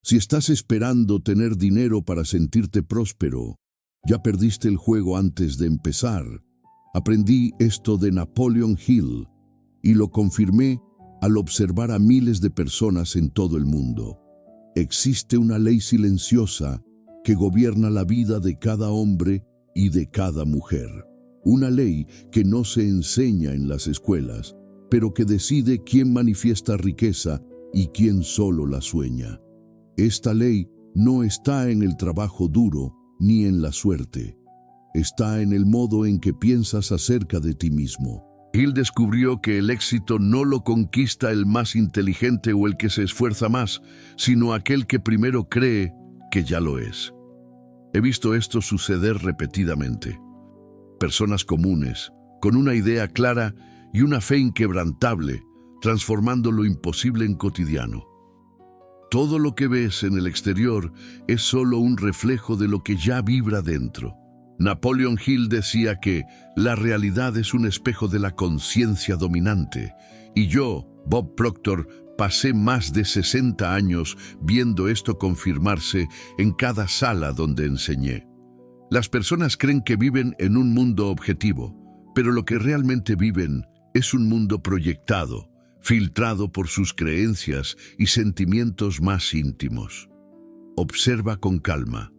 Si estás esperando tener dinero para sentirte próspero, ya perdiste el juego antes de empezar. Aprendí esto de Napoleon Hill y lo confirmé al observar a miles de personas en todo el mundo. Existe una ley silenciosa que gobierna la vida de cada hombre y de cada mujer. Una ley que no se enseña en las escuelas, pero que decide quién manifiesta riqueza y quién solo la sueña. Esta ley no está en el trabajo duro ni en la suerte. Está en el modo en que piensas acerca de ti mismo. Hill descubrió que el éxito no lo conquista el más inteligente o el que se esfuerza más, sino aquel que primero cree que ya lo es. He visto esto suceder repetidamente. Personas comunes, con una idea clara y una fe inquebrantable, transformando lo imposible en cotidiano. Todo lo que ves en el exterior es solo un reflejo de lo que ya vibra dentro. Napoleon Hill decía que la realidad es un espejo de la conciencia dominante, y yo, Bob Proctor, pasé más de 60 años viendo esto confirmarse en cada sala donde enseñé. Las personas creen que viven en un mundo objetivo, pero lo que realmente viven es un mundo proyectado, filtrado por sus creencias y sentimientos más íntimos. Observa con calma.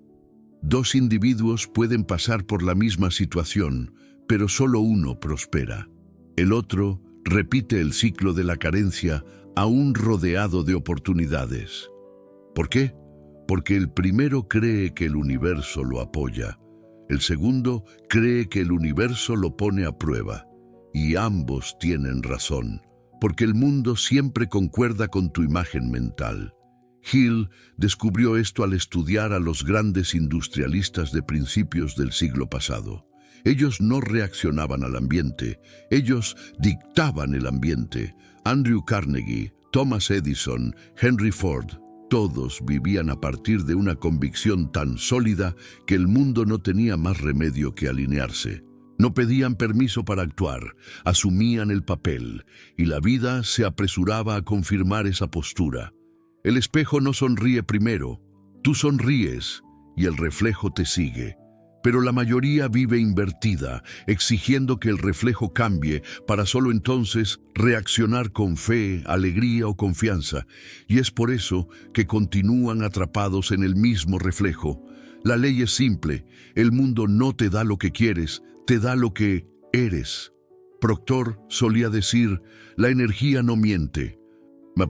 Dos individuos pueden pasar por la misma situación, pero solo uno prospera. El otro repite el ciclo de la carencia aún rodeado de oportunidades. ¿Por qué? Porque el primero cree que el universo lo apoya. El segundo cree que el universo lo pone a prueba. Y ambos tienen razón, porque el mundo siempre concuerda con tu imagen mental. Hill descubrió esto al estudiar a los grandes industrialistas de principios del siglo pasado. Ellos no reaccionaban al ambiente, ellos dictaban el ambiente. Andrew Carnegie, Thomas Edison, Henry Ford, todos vivían a partir de una convicción tan sólida que el mundo no tenía más remedio que alinearse. No pedían permiso para actuar, asumían el papel, y la vida se apresuraba a confirmar esa postura. El espejo no sonríe primero, tú sonríes y el reflejo te sigue. Pero la mayoría vive invertida, exigiendo que el reflejo cambie para solo entonces reaccionar con fe, alegría o confianza. Y es por eso que continúan atrapados en el mismo reflejo. La ley es simple, el mundo no te da lo que quieres, te da lo que eres. Proctor solía decir, la energía no miente.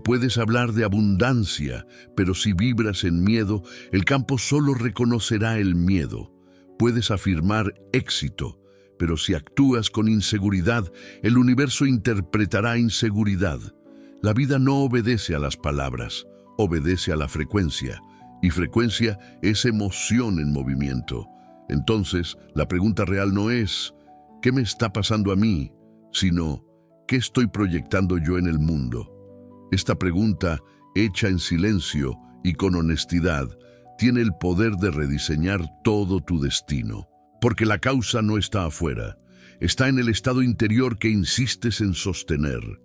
Puedes hablar de abundancia, pero si vibras en miedo, el campo solo reconocerá el miedo. Puedes afirmar éxito, pero si actúas con inseguridad, el universo interpretará inseguridad. La vida no obedece a las palabras, obedece a la frecuencia, y frecuencia es emoción en movimiento. Entonces, la pregunta real no es, ¿qué me está pasando a mí?, sino, ¿qué estoy proyectando yo en el mundo? Esta pregunta, hecha en silencio y con honestidad, tiene el poder de rediseñar todo tu destino. Porque la causa no está afuera, está en el estado interior que insistes en sostener.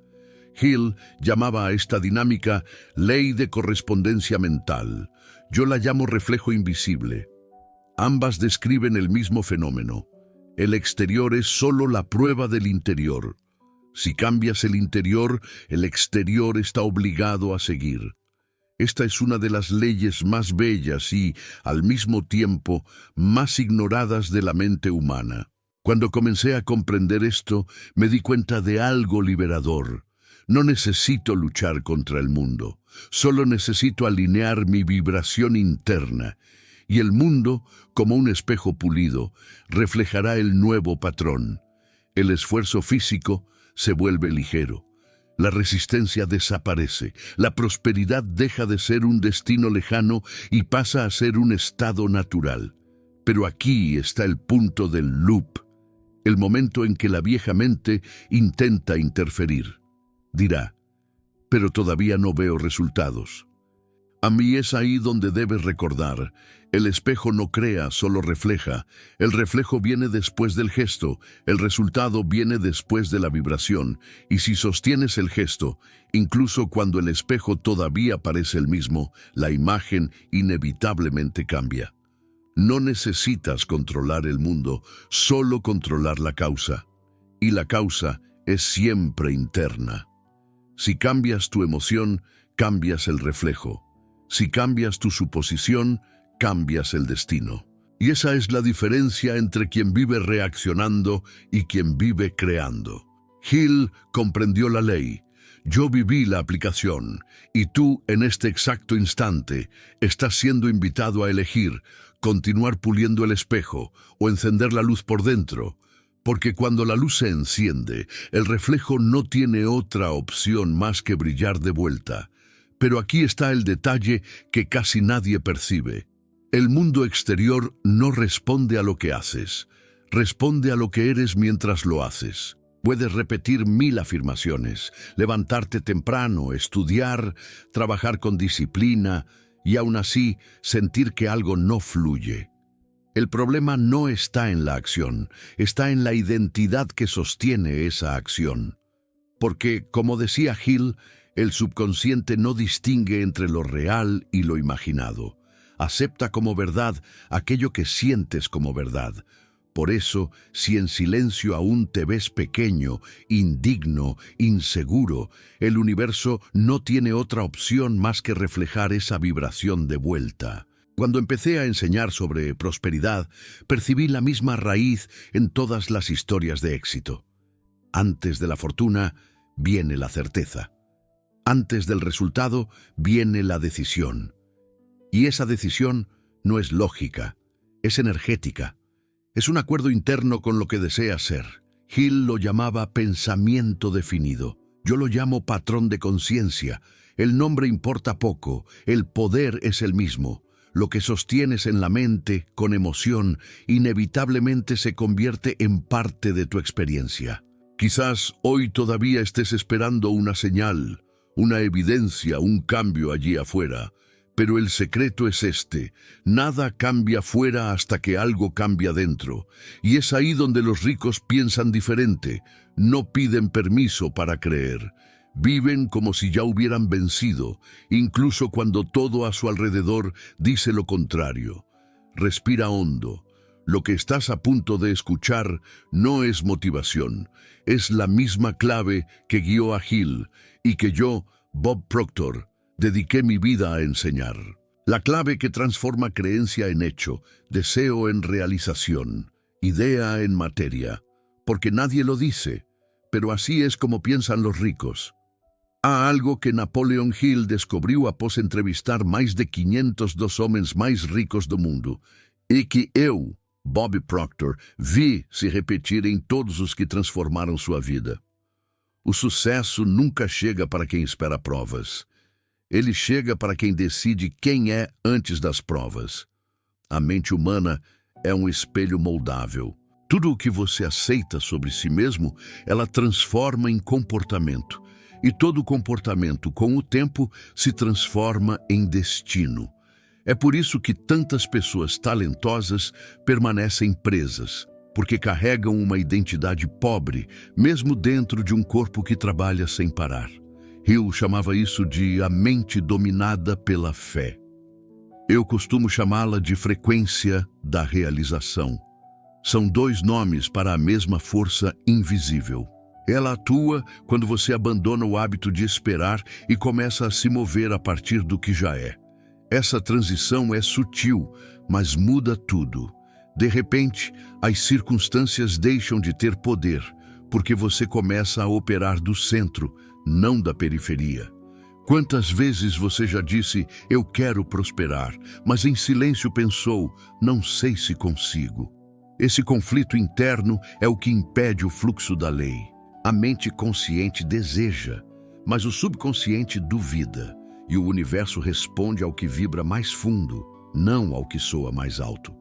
Hill llamaba a esta dinámica ley de correspondencia mental. Yo la llamo reflejo invisible. Ambas describen el mismo fenómeno. El exterior es solo la prueba del interior. Si cambias el interior, el exterior está obligado a seguir. Esta es una de las leyes más bellas y, al mismo tiempo, más ignoradas de la mente humana. Cuando comencé a comprender esto, me di cuenta de algo liberador. No necesito luchar contra el mundo, solo necesito alinear mi vibración interna. Y el mundo, como un espejo pulido, reflejará el nuevo patrón. El esfuerzo físico se vuelve ligero. La resistencia desaparece, la prosperidad deja de ser un destino lejano y pasa a ser un estado natural. Pero aquí está el punto del loop, el momento en que la vieja mente intenta interferir. Dirá, pero todavía no veo resultados. A mí es ahí donde debes recordar. El espejo no crea, solo refleja. El reflejo viene después del gesto, el resultado viene después de la vibración. Y si sostienes el gesto, incluso cuando el espejo todavía parece el mismo, la imagen inevitablemente cambia. No necesitas controlar el mundo, solo controlar la causa. Y la causa es siempre interna. Si cambias tu emoción, cambias el reflejo. Si cambias tu suposición, cambias el destino. Y esa es la diferencia entre quien vive reaccionando y quien vive creando. Hill comprendió la ley. Yo viví la aplicación. Y tú, en este exacto instante, estás siendo invitado a elegir continuar puliendo el espejo o encender la luz por dentro. Porque cuando la luz se enciende, el reflejo no tiene otra opción más que brillar de vuelta. Pero aquí está el detalle que casi nadie percibe. El mundo exterior no responde a lo que haces, responde a lo que eres mientras lo haces. Puedes repetir 1000 afirmaciones, levantarte temprano, estudiar, trabajar con disciplina y aún así sentir que algo no fluye. El problema no está en la acción, está en la identidad que sostiene esa acción. Porque, como decía Hill, el subconsciente no distingue entre lo real y lo imaginado. Acepta como verdad aquello que sientes como verdad. Por eso, si en silencio aún te ves pequeño, indigno, inseguro, el universo no tiene otra opción más que reflejar esa vibración de vuelta. Cuando empecé a enseñar sobre prosperidad, percibí la misma raíz en todas las historias de éxito. Antes de la fortuna, viene la certeza. Antes del resultado, viene la decisión. Y esa decisión no es lógica, es energética. Es un acuerdo interno con lo que deseas ser. Hill lo llamaba pensamiento definido. Yo lo llamo patrón de conciencia. El nombre importa poco, el poder es el mismo. Lo que sostienes en la mente, con emoción, inevitablemente se convierte en parte de tu experiencia. Quizás hoy todavía estés esperando una señal, una evidencia, un cambio allí afuera. Pero el secreto es este: nada cambia fuera hasta que algo cambia dentro. Y es ahí donde los ricos piensan diferente, no piden permiso para creer. Viven como si ya hubieran vencido, incluso cuando todo a su alrededor dice lo contrario. Respira hondo. Lo que estás a punto de escuchar no es motivación, es la misma clave que guió a Hill y que yo, Bob Proctor, dediqué mi vida a enseñar. La clave que transforma creencia en hecho, deseo en realización, idea en materia. Porque nadie lo dice, pero así es como piensan los ricos. Há algo que Napoleon Hill descobriu após entrevistar mais de 500 dos homens mais ricos do mundo, e que eu, Bob Proctor, vi se repetir em todos os que transformaram sua vida. O sucesso nunca chega para quem espera provas. Ele chega para quem decide quem é antes das provas. A mente humana é um espelho moldável. Tudo o que você aceita sobre si mesmo, ela transforma em comportamento. E todo comportamento, com o tempo, se transforma em destino. É por isso que tantas pessoas talentosas permanecem presas, porque carregam uma identidade pobre, mesmo dentro de um corpo que trabalha sem parar. Hill chamava isso de a mente dominada pela fé. Eu costumo chamá-la de frequência da realização. São dois nomes para a mesma força invisível. Ela atua quando você abandona o hábito de esperar e começa a se mover a partir do que já é. Essa transição é sutil, mas muda tudo. De repente, as circunstâncias deixam de ter poder, porque você começa a operar do centro, não da periferia. Quantas vezes você já disse, eu quero prosperar, mas em silêncio pensou, não sei se consigo. Esse conflito interno é o que impede o fluxo da lei. A mente consciente deseja, mas o subconsciente duvida, e o universo responde ao que vibra mais fundo, não ao que soa mais alto.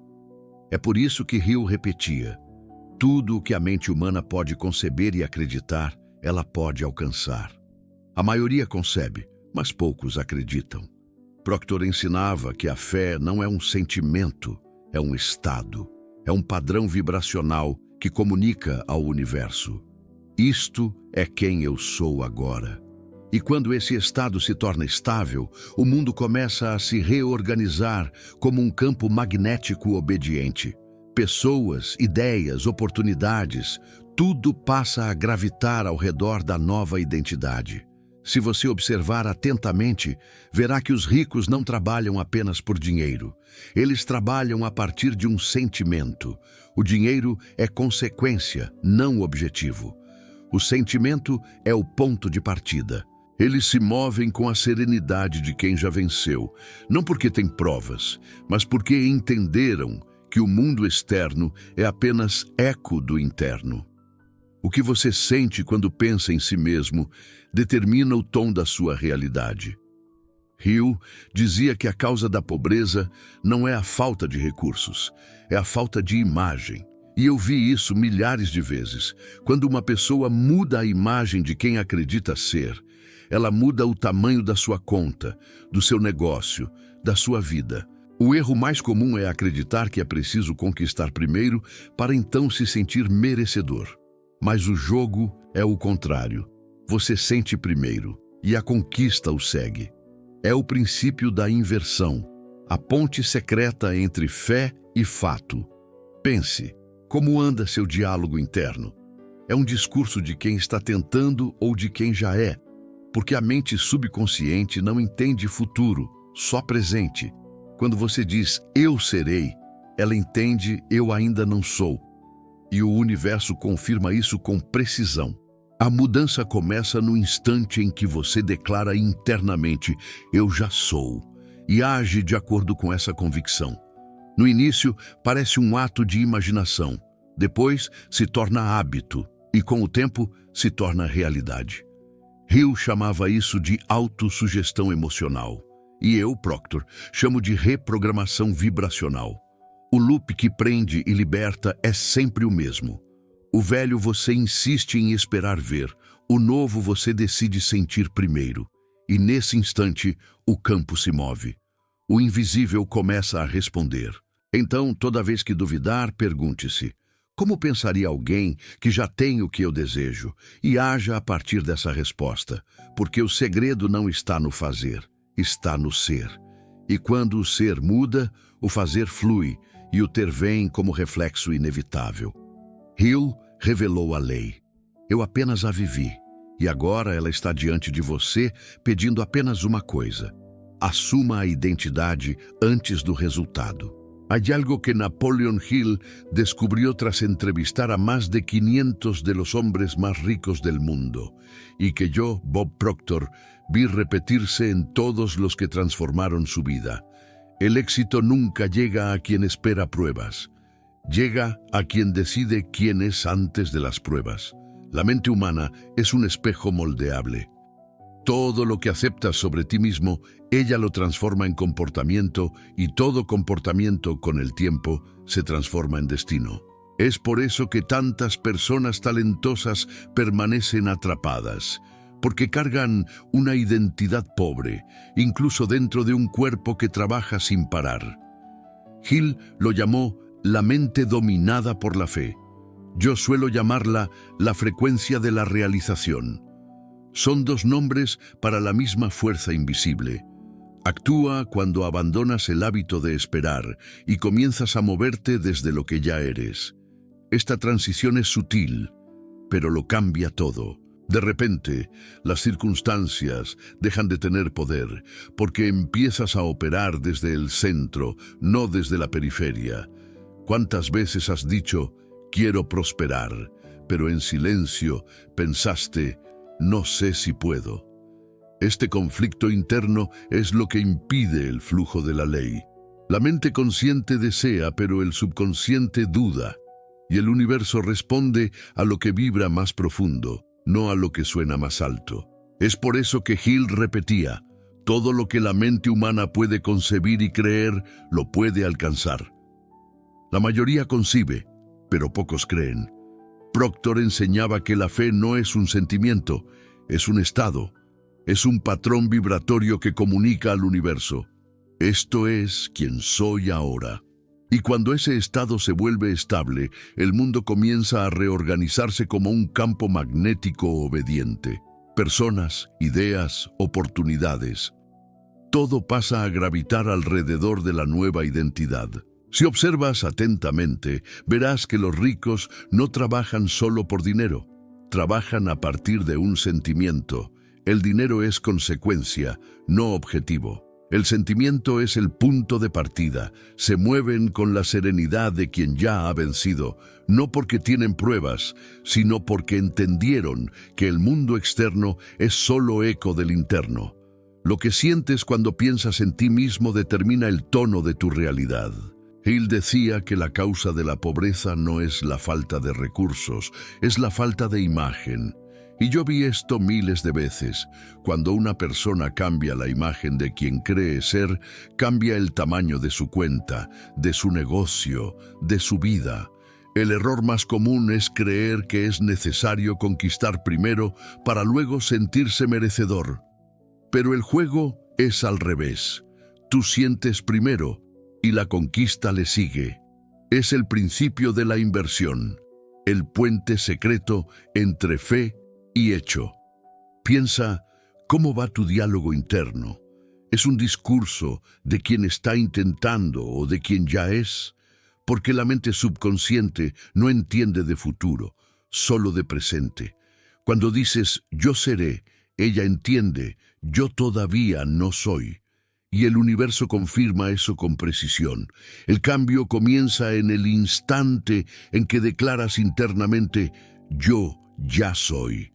É por isso que Hill repetia, tudo o que a mente humana pode conceber e acreditar, ela pode alcançar. A maioria concebe, mas poucos acreditam. Proctor ensinava que a fé não é um sentimento, é um estado, é um padrão vibracional que comunica ao universo. Isto é quem eu sou agora. E quando esse estado se torna estável, o mundo começa a se reorganizar como um campo magnético obediente. Pessoas, ideias, oportunidades, tudo passa a gravitar ao redor da nova identidade. Se você observar atentamente, verá que os ricos não trabalham apenas por dinheiro. Eles trabalham a partir de um sentimento. O dinheiro é consequência, não objetivo. O sentimento é o ponto de partida. Eles se movem com a serenidade de quem já venceu, não porque tem provas, mas porque entenderam que o mundo externo é apenas eco do interno. O que você sente quando pensa em si mesmo determina o tom da sua realidade. Hill dizia que a causa da pobreza não é a falta de recursos, é a falta de imagem. E eu vi isso milhares de vezes. Quando uma pessoa muda a imagem de quem acredita ser, ela muda o tamanho da sua conta, do seu negócio, da sua vida. O erro mais comum é acreditar que é preciso conquistar primeiro para então se sentir merecedor. Mas o jogo é o contrário. Você sente primeiro e a conquista o segue. É o princípio da inversão, a ponte secreta entre fé e fato. Pense, como anda seu diálogo interno? É um discurso de quem está tentando ou de quem já é? Porque a mente subconsciente não entende futuro, só presente. Quando você diz eu serei, ela entende eu ainda não sou. E o universo confirma isso com precisão. A mudança começa no instante em que você declara internamente eu já sou e age de acordo com essa convicção. No início, parece um ato de imaginação. Depois, se torna hábito e, com o tempo, se torna realidade. Hill chamava isso de autossugestão emocional. E eu, Proctor, chamo de reprogramação vibracional. O loop que prende e liberta é sempre o mesmo. O velho você insiste em esperar ver, o novo você decide sentir primeiro. E nesse instante, o campo se move. O invisível começa a responder. Então, toda vez que duvidar, pergunte-se: como pensaria alguém que já tem o que eu desejo? E haja a partir dessa resposta, porque o segredo não está no fazer, está no ser. E quando o ser muda, o fazer flui, e o ter vem como reflexo inevitável. Hill revelou a lei. Eu apenas a vivi, e agora ela está diante de você, pedindo apenas uma coisa: assuma a identidade antes do resultado. Hay algo que Napoleon Hill descubrió tras entrevistar a más de 500 de los hombres más ricos del mundo, y que yo, Bob Proctor, vi repetirse en todos los que transformaron su vida. El éxito nunca llega a quien espera pruebas. Llega a quien decide quién es antes de las pruebas. La mente humana es un espejo moldeable. Todo lo que aceptas sobre ti mismo, ella lo transforma en comportamiento, y todo comportamiento con el tiempo se transforma en destino. Es por eso que tantas personas talentosas permanecen atrapadas, porque cargan una identidad pobre, incluso dentro de un cuerpo que trabaja sin parar. Hill lo llamó la mente dominada por la fe. Yo suelo llamarla la frecuencia de la realización. Son dos nombres para la misma fuerza invisible. Actúa cuando abandonas el hábito de esperar y comienzas a moverte desde lo que ya eres. Esta transición es sutil, pero lo cambia todo. De repente, las circunstancias dejan de tener poder, porque empiezas a operar desde el centro, no desde la periferia. ¿Cuántas veces has dicho, quiero prosperar, pero en silencio pensaste, no sé si puedo? Este conflicto interno es lo que impide el flujo de la ley. La mente consciente desea, pero el subconsciente duda, y el universo responde a lo que vibra más profundo, no a lo que suena más alto. Es por eso que Hill repetía, todo lo que la mente humana puede concebir y creer, lo puede alcanzar. La mayoría concibe, pero pocos creen. Proctor enseñaba que la fe no es un sentimiento, es un estado, es un patrón vibratorio que comunica al universo. Esto es quien soy ahora. Y cuando ese estado se vuelve estable, el mundo comienza a reorganizarse como un campo magnético obediente. Personas, ideas, oportunidades. Todo pasa a gravitar alrededor de la nueva identidad. Si observas atentamente, verás que los ricos no trabajan solo por dinero. Trabajan a partir de un sentimiento. El dinero es consecuencia, no objetivo. El sentimiento es el punto de partida. Se mueven con la serenidad de quien ya ha vencido, no porque tienen pruebas, sino porque entendieron que el mundo externo es solo eco del interno. Lo que sientes cuando piensas en ti mismo determina el tono de tu realidad. Hill decía que la causa de la pobreza no es la falta de recursos, es la falta de imagen. Y yo vi esto miles de veces. Cuando una persona cambia la imagen de quien cree ser, cambia el tamaño de su cuenta, de su negocio, de su vida. El error más común es creer que es necesario conquistar primero para luego sentirse merecedor. Pero el juego es al revés. Tú sientes primero y la conquista le sigue. Es el principio de la inversión, el puente secreto entre fe y hecho. Piensa, ¿cómo va tu diálogo interno? ¿Es un discurso de quien está intentando o de quien ya es? Porque la mente subconsciente no entiende de futuro, solo de presente. Cuando dices, yo seré, ella entiende, yo todavía no soy. Y el universo confirma eso con precisión. El cambio comienza en el instante en que declaras internamente, yo ya soy.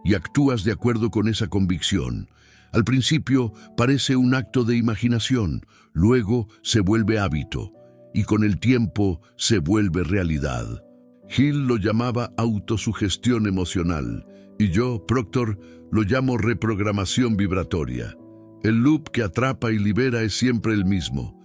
Y actúas de acuerdo con esa convicción. Al principio parece un acto de imaginación, luego se vuelve hábito, y con el tiempo se vuelve realidad. Hill lo llamaba autosugestión emocional, y yo, Proctor, lo llamo reprogramación vibratoria. El loop que atrapa y libera es siempre el mismo.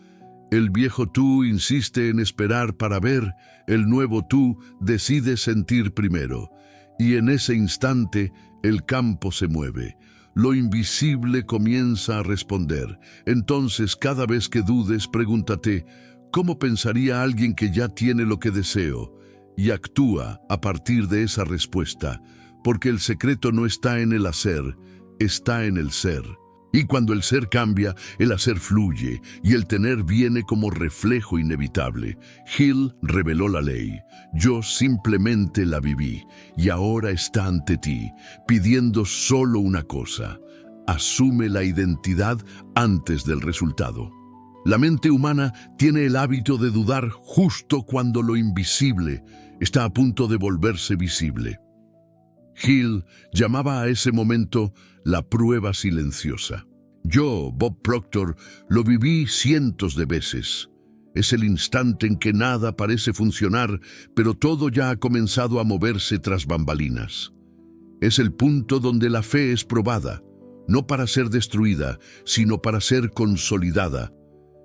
El viejo tú insiste en esperar para ver, el nuevo tú decide sentir primero. Y en ese instante, el campo se mueve. Lo invisible comienza a responder. Entonces, cada vez que dudes, pregúntate, ¿cómo pensaría alguien que ya tiene lo que deseo? Y actúa a partir de esa respuesta, porque el secreto no está en el hacer, está en el ser. Y cuando el ser cambia, el hacer fluye y el tener viene como reflejo inevitable. Hill reveló la ley. Yo simplemente la viví y ahora está ante ti, pidiendo solo una cosa. Asume la identidad antes del resultado. La mente humana tiene el hábito de dudar justo cuando lo invisible está a punto de volverse visible. Hill llamaba a ese momento la prueba silenciosa. Yo, Bob Proctor, lo viví cientos de veces. Es el instante en que nada parece funcionar, pero todo ya ha comenzado a moverse tras bambalinas. Es el punto donde la fe es probada, no para ser destruida, sino para ser consolidada.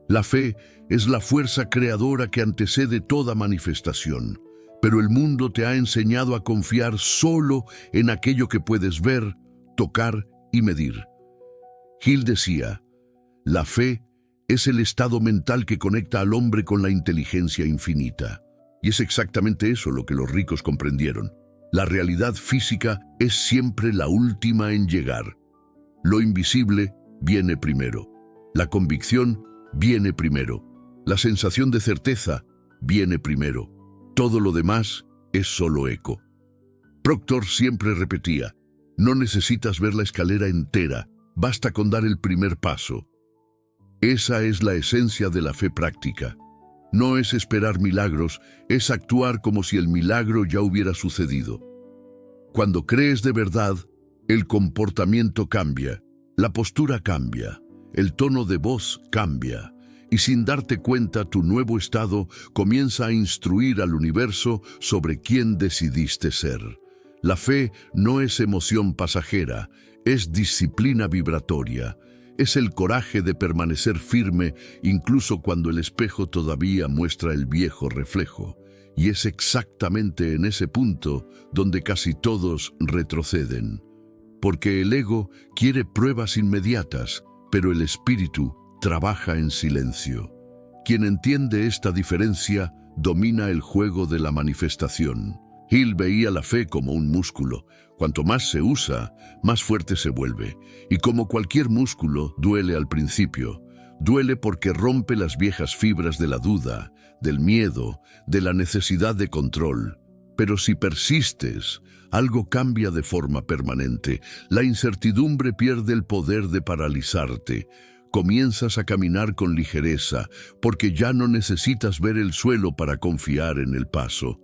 La fe es la fuerza creadora que antecede toda manifestación. Pero el mundo te ha enseñado a confiar solo en aquello que puedes ver, tocar y medir. Hill decía, la fe es el estado mental que conecta al hombre con la inteligencia infinita. Y es exactamente eso lo que los ricos comprendieron. La realidad física es siempre la última en llegar. Lo invisible viene primero. La convicción viene primero. La sensación de certeza viene primero. Todo lo demás es solo eco. Proctor siempre repetía, no necesitas ver la escalera entera, basta con dar el primer paso. Esa es la esencia de la fe práctica. No es esperar milagros, es actuar como si el milagro ya hubiera sucedido. Cuando crees de verdad, el comportamiento cambia, la postura cambia, el tono de voz cambia. Y sin darte cuenta, tu nuevo estado comienza a instruir al universo sobre quién decidiste ser. La fe no es emoción pasajera, es disciplina vibratoria. Es el coraje de permanecer firme incluso cuando el espejo todavía muestra el viejo reflejo. Y es exactamente en ese punto donde casi todos retroceden. Porque el ego quiere pruebas inmediatas, pero el espíritu trabaja en silencio. Quien entiende esta diferencia domina el juego de la manifestación. Hill veía la fe como un músculo. Cuanto más se usa, más fuerte se vuelve. Y como cualquier músculo, duele al principio. Duele porque rompe las viejas fibras de la duda, del miedo, de la necesidad de control. Pero si persistes, algo cambia de forma permanente. La incertidumbre pierde el poder de paralizarte. Comienzas a caminar con ligereza, porque ya no necesitas ver el suelo para confiar en el paso.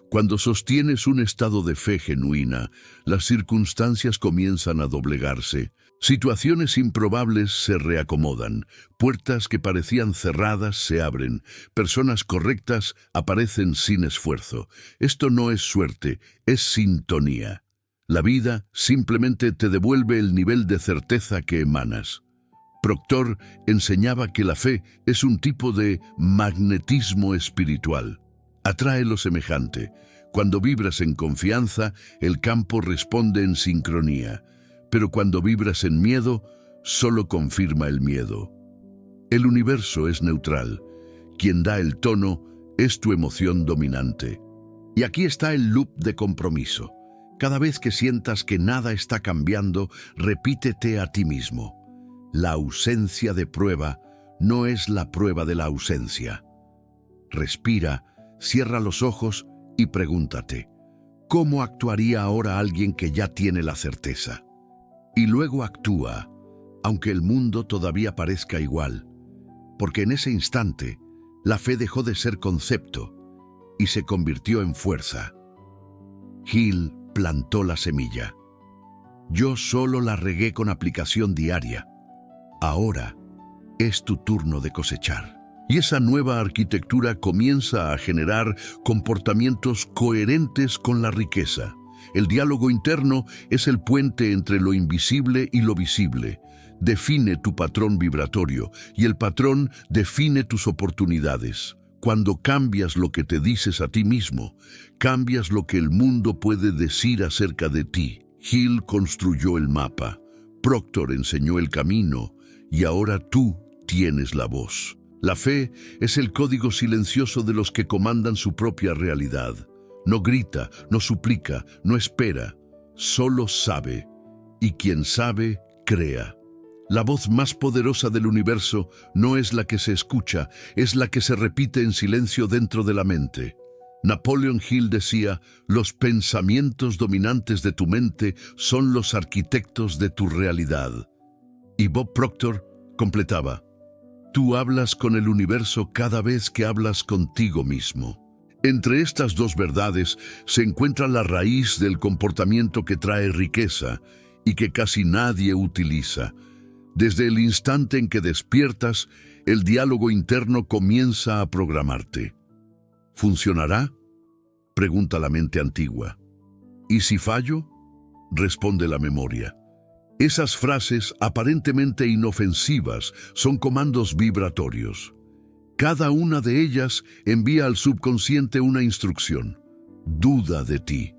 Cuando sostienes un estado de fe genuina, las circunstancias comienzan a doblegarse. Situaciones improbables se reacomodan, puertas que parecían cerradas se abren, personas correctas aparecen sin esfuerzo. Esto no es suerte, es sintonía. La vida simplemente te devuelve el nivel de certeza que emanas. Proctor enseñaba que la fe es un tipo de magnetismo espiritual. Atrae lo semejante. Cuando vibras en confianza, el campo responde en sincronía. Pero cuando vibras en miedo, solo confirma el miedo. El universo es neutral. Quien da el tono es tu emoción dominante. Y aquí está el loop de compromiso. Cada vez que sientas que nada está cambiando, repítete a ti mismo: la ausencia de prueba no es la prueba de la ausencia. Respira, cierra los ojos y pregúntate: ¿cómo actuaría ahora alguien que ya tiene la certeza? Y luego actúa, aunque el mundo todavía parezca igual, porque en ese instante la fe dejó de ser concepto y se convirtió en fuerza. Hill plantó la semilla. Yo solo la regué con aplicación diaria. Ahora es tu turno de cosechar. Y esa nueva arquitectura comienza a generar comportamientos coherentes con la riqueza. El diálogo interno es el puente entre lo invisible y lo visible. Define tu patrón vibratorio y el patrón define tus oportunidades. Cuando cambias lo que te dices a ti mismo, cambias lo que el mundo puede decir acerca de ti. Hill construyó el mapa, Proctor enseñó el camino y ahora tú tienes la voz. La fe es el código silencioso de los que comandan su propia realidad. No grita, no suplica, no espera, solo sabe. Y quien sabe, crea. La voz más poderosa del universo no es la que se escucha, es la que se repite en silencio dentro de la mente. Napoleon Hill decía: los pensamientos dominantes de tu mente son los arquitectos de tu realidad. Y Bob Proctor completaba: tú hablas con el universo cada vez que hablas contigo mismo. Entre estas dos verdades se encuentra la raíz del comportamiento que trae riqueza y que casi nadie utiliza. Desde el instante en que despiertas, el diálogo interno comienza a programarte. ¿Funcionará?, pregunta la mente antigua. ¿Y si fallo?, responde la memoria. Esas frases aparentemente inofensivas son comandos vibratorios. Cada una de ellas envía al subconsciente una instrucción: duda de ti.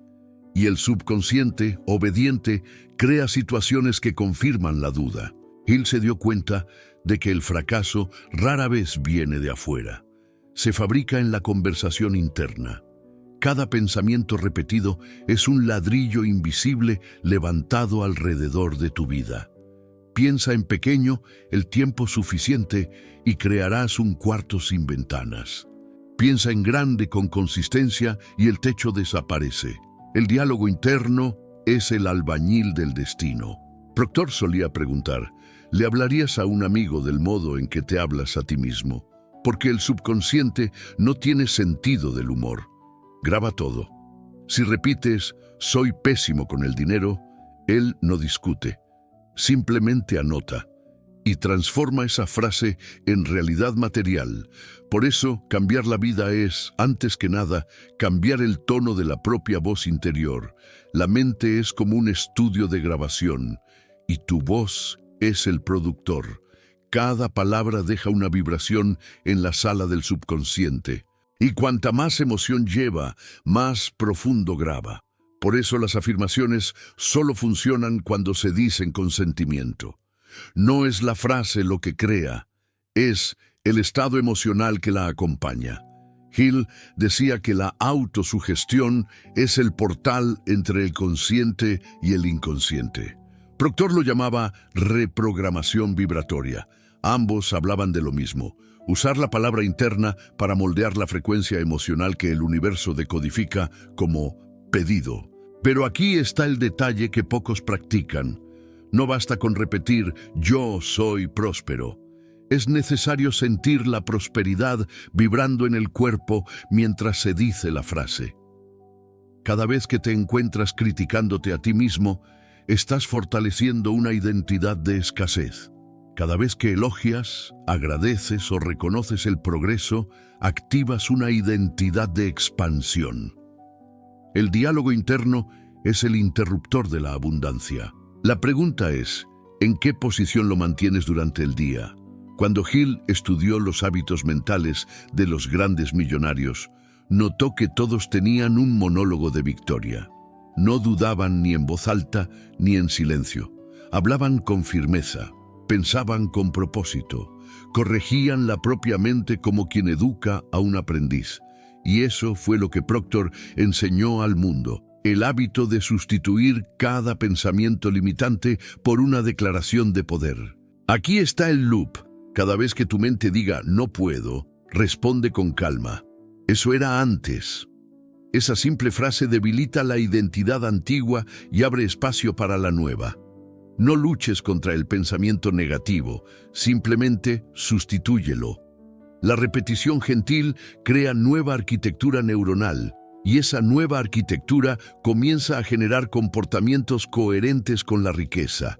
Y el subconsciente, obediente, crea situaciones que confirman la duda. Hill se dio cuenta de que el fracaso rara vez viene de afuera. Se fabrica en la conversación interna. Cada pensamiento repetido es un ladrillo invisible levantado alrededor de tu vida. Piensa en pequeño el tiempo suficiente y crearás un cuarto sin ventanas. Piensa en grande con consistencia y el techo desaparece. El diálogo interno es el albañil del destino. Proctor solía preguntar: ¿le hablarías a un amigo del modo en que te hablas a ti mismo? Porque el subconsciente no tiene sentido del humor. Graba todo. Si repites: soy pésimo con el dinero, él no discute. Simplemente anota y transforma esa frase en realidad material. Por eso, cambiar la vida es, antes que nada, cambiar el tono de la propia voz interior. La mente es como un estudio de grabación y tu voz es el productor. Cada palabra deja una vibración en la sala del subconsciente. Y cuanta más emoción lleva, más profundo graba. Por eso las afirmaciones solo funcionan cuando se dicen con sentimiento. No es la frase lo que crea, Es el estado emocional que la acompaña. Hill decía que la autosugestión es el portal entre el consciente y el inconsciente. Proctor lo llamaba reprogramación vibratoria. Ambos hablaban de lo mismo: usar la palabra interna para moldear la frecuencia emocional que el universo decodifica como pedido. Pero aquí está el detalle que pocos practican. No basta con repetir «yo soy próspero». Es necesario sentir la prosperidad vibrando en el cuerpo mientras se dice la frase. Cada vez que te encuentras criticándote a ti mismo, estás fortaleciendo una identidad de escasez. Cada vez que elogias, agradeces o reconoces el progreso, activas una identidad de expansión. El diálogo interno es el interruptor de la abundancia. La pregunta es, ¿en qué posición lo mantienes durante el día? Cuando Hill estudió los hábitos mentales de los grandes millonarios, notó que todos tenían un monólogo de victoria. No dudaban ni en voz alta ni en silencio. Hablaban con firmeza, pensaban con propósito, corregían la propia mente como quien educa a un aprendiz. Y eso fue lo que Proctor enseñó al mundo: el hábito de sustituir cada pensamiento limitante por una declaración de poder. Aquí está el loop. Cada vez que tu mente diga «no puedo», responde con calma: «eso era antes». Esa simple frase debilita la identidad antigua y abre espacio para la nueva. No luches contra el pensamiento negativo, simplemente sustitúyelo. La repetición gentil crea nueva arquitectura neuronal, y esa nueva arquitectura comienza a generar comportamientos coherentes con la riqueza.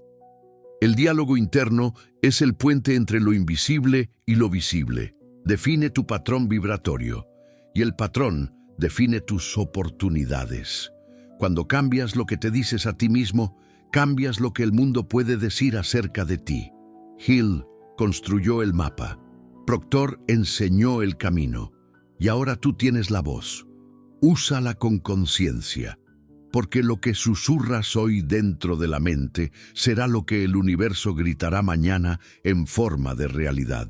El diálogo interno es el puente entre lo invisible y lo visible. Define tu patrón vibratorio, y el patrón define tus oportunidades. Cuando cambias lo que te dices a ti mismo, cambias lo que el mundo puede decir acerca de ti. Hill construyó el mapa. Proctor enseñó el camino. Y ahora tú tienes la voz. Úsala con conciencia, porque lo que susurras hoy dentro de la mente será lo que el universo gritará mañana en forma de realidad.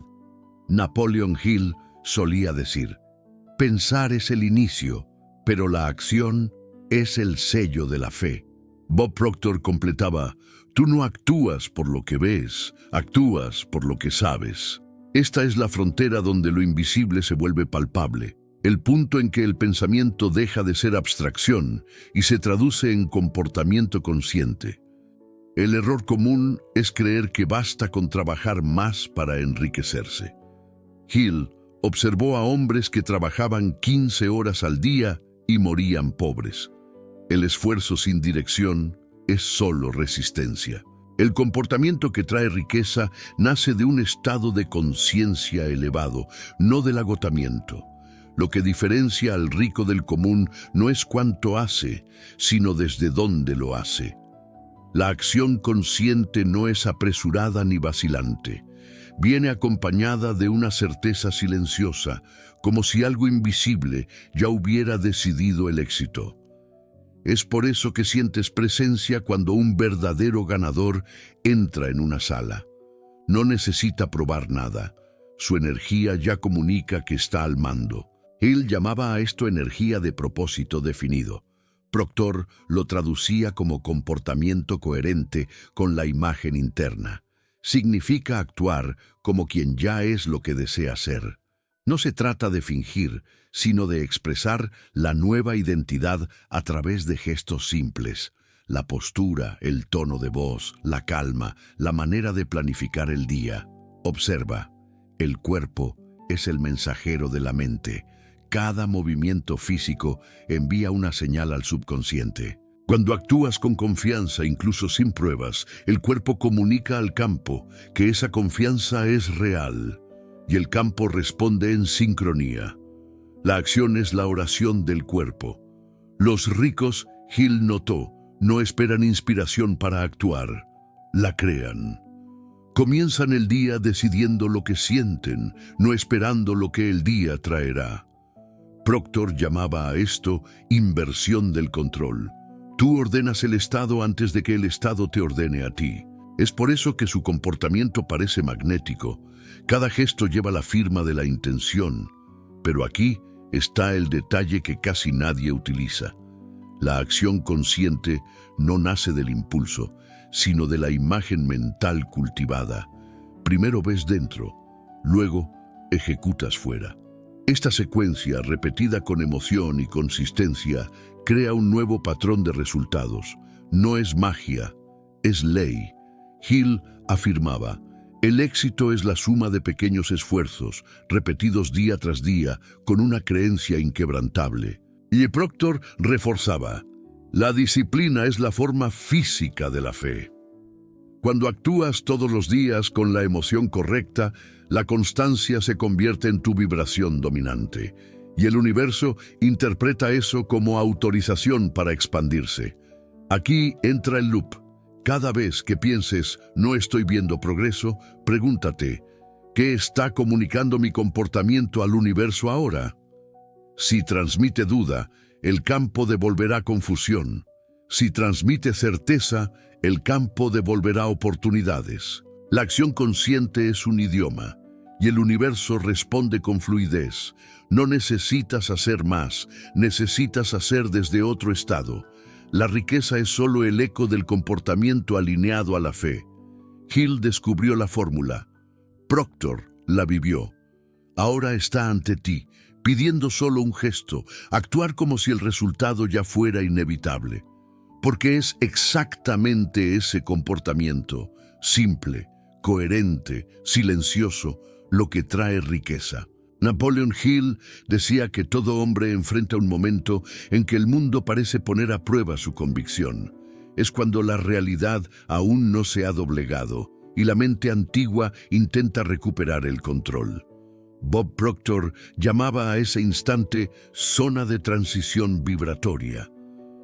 Napoleon Hill solía decir: pensar es el inicio, pero la acción es el sello de la fe. Bob Proctor completaba: tú no actúas por lo que ves, actúas por lo que sabes. Esta es la frontera donde lo invisible se vuelve palpable. El punto en que el pensamiento deja de ser abstracción y se traduce en comportamiento consciente. El error común es creer que basta con trabajar más para enriquecerse. Hill observó a hombres que trabajaban 15 horas al día y morían pobres. El esfuerzo sin dirección es solo resistencia. El comportamiento que trae riqueza nace de un estado de conciencia elevado, no del agotamiento. Lo que diferencia al rico del común no es cuánto hace, sino desde dónde lo hace. La acción consciente no es apresurada ni vacilante. Viene acompañada de una certeza silenciosa, como si algo invisible ya hubiera decidido el éxito. Es por eso que sientes presencia cuando un verdadero ganador entra en una sala. No necesita probar nada. Su energía ya comunica que está al mando. Hill llamaba a esto energía de propósito definido. Proctor lo traducía como comportamiento coherente con la imagen interna. Significa actuar como quien ya es lo que desea ser. No se trata de fingir, sino de expresar la nueva identidad a través de gestos simples. La postura, el tono de voz, la calma, la manera de planificar el día. Observa, el cuerpo es el mensajero de la mente. Cada movimiento físico envía una señal al subconsciente. Cuando actúas con confianza, incluso sin pruebas, el cuerpo comunica al campo que esa confianza es real, y el campo responde en sincronía. La acción es la oración del cuerpo. Los ricos, Hill notó, no esperan inspiración para actuar, la crean. Comienzan el día decidiendo lo que sienten, no esperando lo que el día traerá. Proctor llamaba a esto inversión del control. Tú ordenas el estado antes de que el estado te ordene a ti. Es por eso que su comportamiento parece magnético. Cada gesto lleva la firma de la intención. Pero aquí está el detalle que casi nadie utiliza. La acción consciente no nace del impulso, sino de la imagen mental cultivada. Primero ves dentro, luego ejecutas fuera. Esta secuencia, repetida con emoción y consistencia, crea un nuevo patrón de resultados. No es magia, es ley. Hill afirmaba: el éxito es la suma de pequeños esfuerzos, repetidos día tras día, con una creencia inquebrantable. Y Proctor reforzaba: la disciplina es la forma física de la fe. Cuando actúas todos los días con la emoción correcta, la constancia se convierte en tu vibración dominante, y el universo interpreta eso como autorización para expandirse. Aquí entra el loop. Cada vez que pienses, no estoy viendo progreso, pregúntate, ¿qué está comunicando mi comportamiento al universo ahora? Si transmite duda, el campo devolverá confusión. Si transmite certeza, el campo devolverá oportunidades. La acción consciente es un idioma, y el universo responde con fluidez. No necesitas hacer más, necesitas hacer desde otro estado. La riqueza es solo el eco del comportamiento alineado a la fe. Hill descubrió la fórmula. Proctor la vivió. Ahora está ante ti, pidiendo solo un gesto, actuar como si el resultado ya fuera inevitable. Porque es exactamente ese comportamiento, simple, coherente, silencioso, lo que trae riqueza. Napoleon Hill decía que todo hombre enfrenta un momento en que el mundo parece poner a prueba su convicción. Es cuando la realidad aún no se ha doblegado y la mente antigua intenta recuperar el control. Bob Proctor llamaba a ese instante zona de transición vibratoria,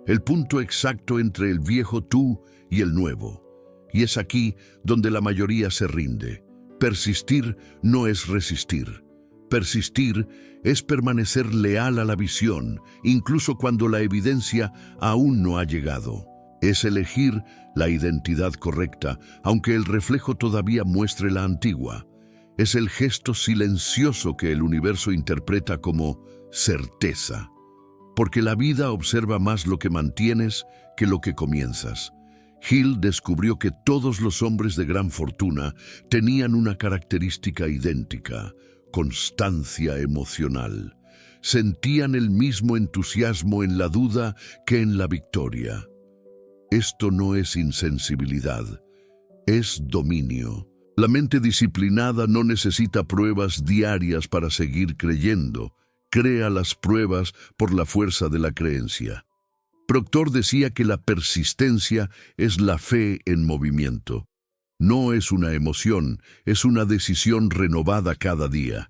el punto exacto entre el viejo tú y el nuevo. Y es aquí donde la mayoría se rinde. Persistir no es resistir. Persistir es permanecer leal a la visión, incluso cuando la evidencia aún no ha llegado. Es elegir la identidad correcta, aunque el reflejo todavía muestre la antigua. Es el gesto silencioso que el universo interpreta como certeza. Porque la vida observa más lo que mantienes que lo que comienzas. Hill descubrió que todos los hombres de gran fortuna tenían una característica idéntica: constancia emocional. Sentían el mismo entusiasmo en la duda que en la victoria. Esto no es insensibilidad, es dominio. La mente disciplinada no necesita pruebas diarias para seguir creyendo. Crea las pruebas por la fuerza de la creencia. Proctor decía que la persistencia es la fe en movimiento. No es una emoción, es una decisión renovada cada día.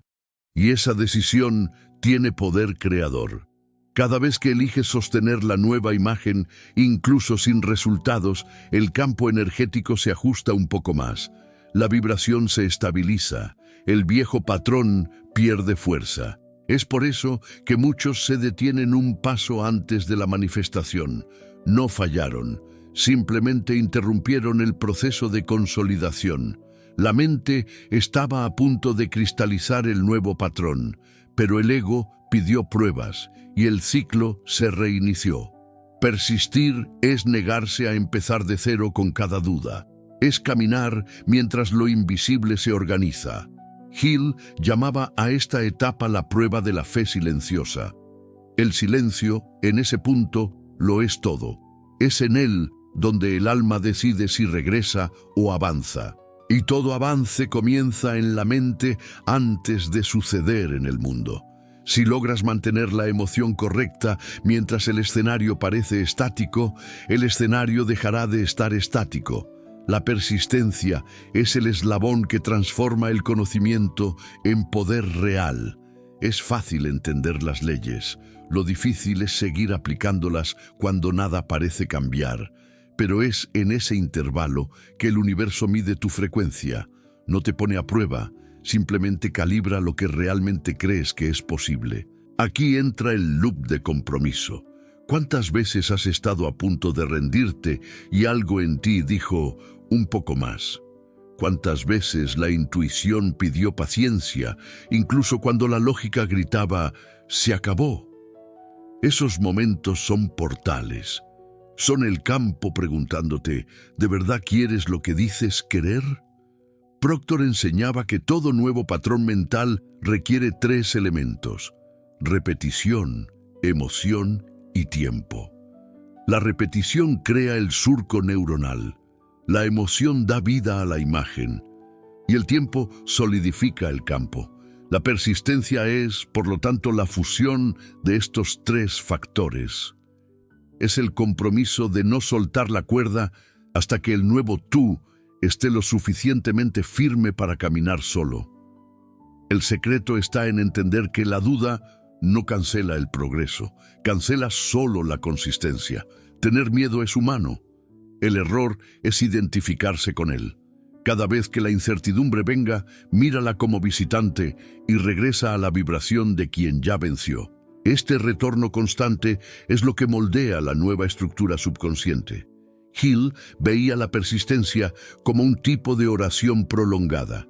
Y esa decisión tiene poder creador. Cada vez que eliges sostener la nueva imagen, incluso sin resultados, el campo energético se ajusta un poco más. La vibración se estabiliza. El viejo patrón pierde fuerza. Es por eso que muchos se detienen un paso antes de la manifestación. No fallaron, simplemente interrumpieron el proceso de consolidación. La mente estaba a punto de cristalizar el nuevo patrón, pero el ego pidió pruebas y el ciclo se reinició. Persistir es negarse a empezar de cero con cada duda. Es caminar mientras lo invisible se organiza. Hill llamaba a esta etapa la prueba de la fe silenciosa. El silencio, en ese punto, lo es todo. Es en él donde el alma decide si regresa o avanza. Y todo avance comienza en la mente antes de suceder en el mundo. Si logras mantener la emoción correcta mientras el escenario parece estático, el escenario dejará de estar estático. La persistencia es el eslabón que transforma el conocimiento en poder real. Es fácil entender las leyes. Lo difícil es seguir aplicándolas cuando nada parece cambiar. Pero es en ese intervalo que el universo mide tu frecuencia. No te pone a prueba, simplemente calibra lo que realmente crees que es posible. Aquí entra el loop de compromiso. ¿Cuántas veces has estado a punto de rendirte y algo en ti dijo, un poco más. ¿Cuántas veces la intuición pidió paciencia, incluso cuando la lógica gritaba, «se acabó»? Esos momentos son portales. Son el campo preguntándote, ¿de verdad quieres lo que dices querer? Proctor enseñaba que todo nuevo patrón mental requiere 3 elementos: repetición, emoción y tiempo. La repetición crea el surco neuronal. La emoción da vida a la imagen y el tiempo solidifica el campo. La persistencia es, por lo tanto, la fusión de estos 3 factores. Es el compromiso de no soltar la cuerda hasta que el nuevo tú esté lo suficientemente firme para caminar solo. El secreto está en entender que la duda no cancela el progreso, cancela solo la consistencia. Tener miedo es humano. El error es identificarse con él. Cada vez que la incertidumbre venga, mírala como visitante y regresa a la vibración de quien ya venció. Este retorno constante es lo que moldea la nueva estructura subconsciente. Hill veía la persistencia como un tipo de oración prolongada.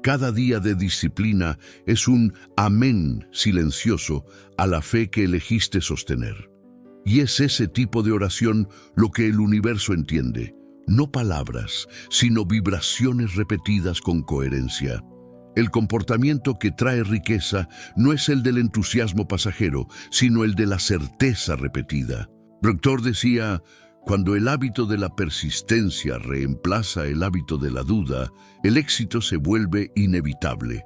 Cada día de disciplina es un amén silencioso a la fe que elegiste sostener. Y es ese tipo de oración lo que el universo entiende. No palabras, sino vibraciones repetidas con coherencia. El comportamiento que trae riqueza no es el del entusiasmo pasajero, sino el de la certeza repetida. Proctor decía, cuando el hábito de la persistencia reemplaza el hábito de la duda, el éxito se vuelve inevitable.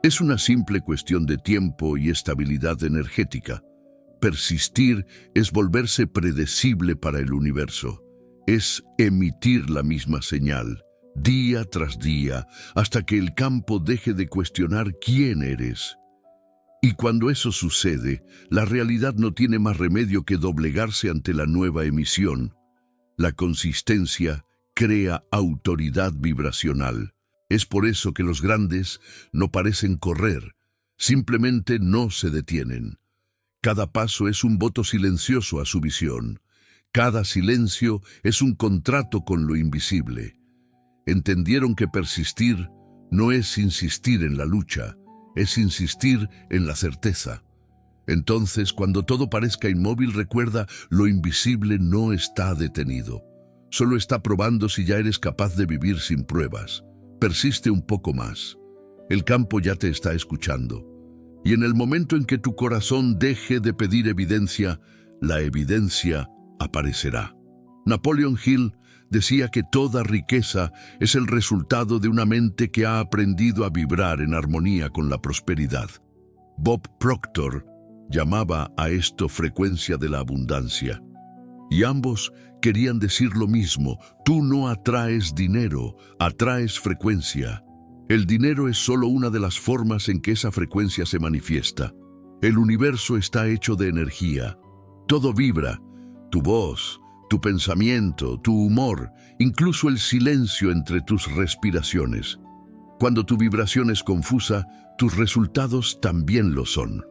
Es una simple cuestión de tiempo y estabilidad energética. Persistir es volverse predecible para el universo. Es emitir la misma señal, día tras día, hasta que el campo deje de cuestionar quién eres. Y cuando eso sucede, la realidad no tiene más remedio que doblegarse ante la nueva emisión. La consistencia crea autoridad vibracional. Es por eso que los grandes no parecen correr, simplemente no se detienen. Cada paso es un voto silencioso a su visión. Cada silencio es un contrato con lo invisible. Entendieron que persistir no es insistir en la lucha, es insistir en la certeza. Entonces, cuando todo parezca inmóvil, recuerda, lo invisible no está detenido. Solo está probando si ya eres capaz de vivir sin pruebas. Persiste un poco más. El campo ya te está escuchando. Y en el momento en que tu corazón deje de pedir evidencia, la evidencia aparecerá. Napoleon Hill decía que toda riqueza es el resultado de una mente que ha aprendido a vibrar en armonía con la prosperidad. Bob Proctor llamaba a esto frecuencia de la abundancia. Y ambos querían decir lo mismo: tú no atraes dinero, atraes frecuencia. El dinero es solo una de las formas en que esa frecuencia se manifiesta. El universo está hecho de energía. Todo vibra. Tu voz, tu pensamiento, tu humor, incluso el silencio entre tus respiraciones. Cuando tu vibración es confusa, tus resultados también lo son.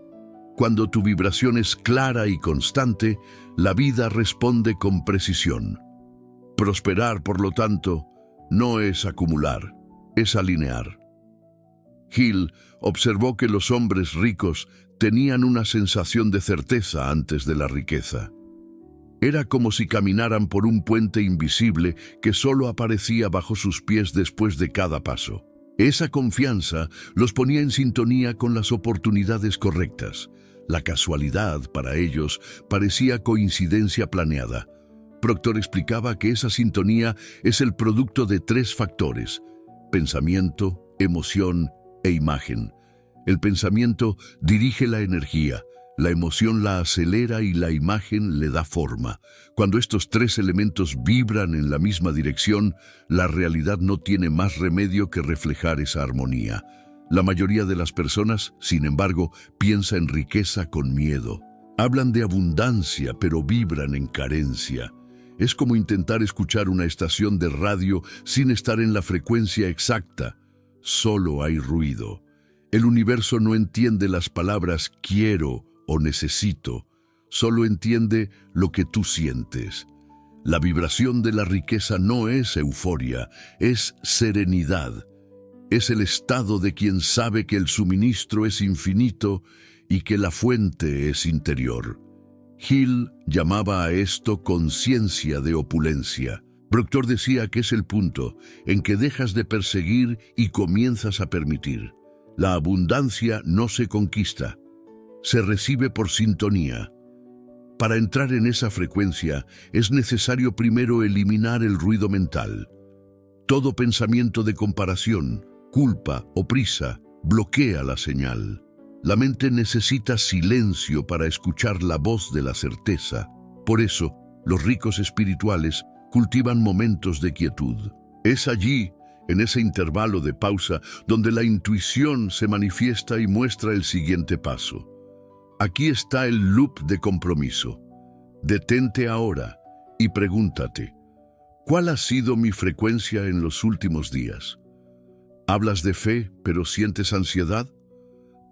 Cuando tu vibración es clara y constante, la vida responde con precisión. Prosperar, por lo tanto, no es acumular, es alinear. Hill observó que los hombres ricos tenían una sensación de certeza antes de la riqueza. Era como si caminaran por un puente invisible que solo aparecía bajo sus pies después de cada paso. Esa confianza los ponía en sintonía con las oportunidades correctas. La casualidad, para ellos, parecía coincidencia planeada. Proctor explicaba que esa sintonía es el producto de 3 factores: pensamiento, emoción e imagen. El pensamiento dirige la energía, la emoción la acelera y la imagen le da forma. Cuando estos 3 elementos vibran en la misma dirección, la realidad no tiene más remedio que reflejar esa armonía. La mayoría de las personas, sin embargo, piensa en riqueza con miedo. Hablan de abundancia, pero vibran en carencia. Es como intentar escuchar una estación de radio sin estar en la frecuencia exacta. Solo hay ruido. El universo no entiende las palabras quiero o necesito, solo entiende lo que tú sientes. La vibración de la riqueza no es euforia, es serenidad. Es el estado de quien sabe que el suministro es infinito y que la fuente es interior. Hill llamaba a esto conciencia de opulencia. Proctor decía que es el punto en que dejas de perseguir y comienzas a permitir. La abundancia no se conquista, se recibe por sintonía. Para entrar en esa frecuencia es necesario primero eliminar el ruido mental. Todo pensamiento de comparación, culpa o prisa bloquea la señal. La mente necesita silencio para escuchar la voz de la certeza. Por eso, los ricos espirituales cultivan momentos de quietud. Es allí, en ese intervalo de pausa, donde la intuición se manifiesta y muestra el siguiente paso. Aquí está el loop de compromiso. Detente ahora y pregúntate, ¿cuál ha sido mi frecuencia en los últimos días? ¿Hablas de fe, pero sientes ansiedad?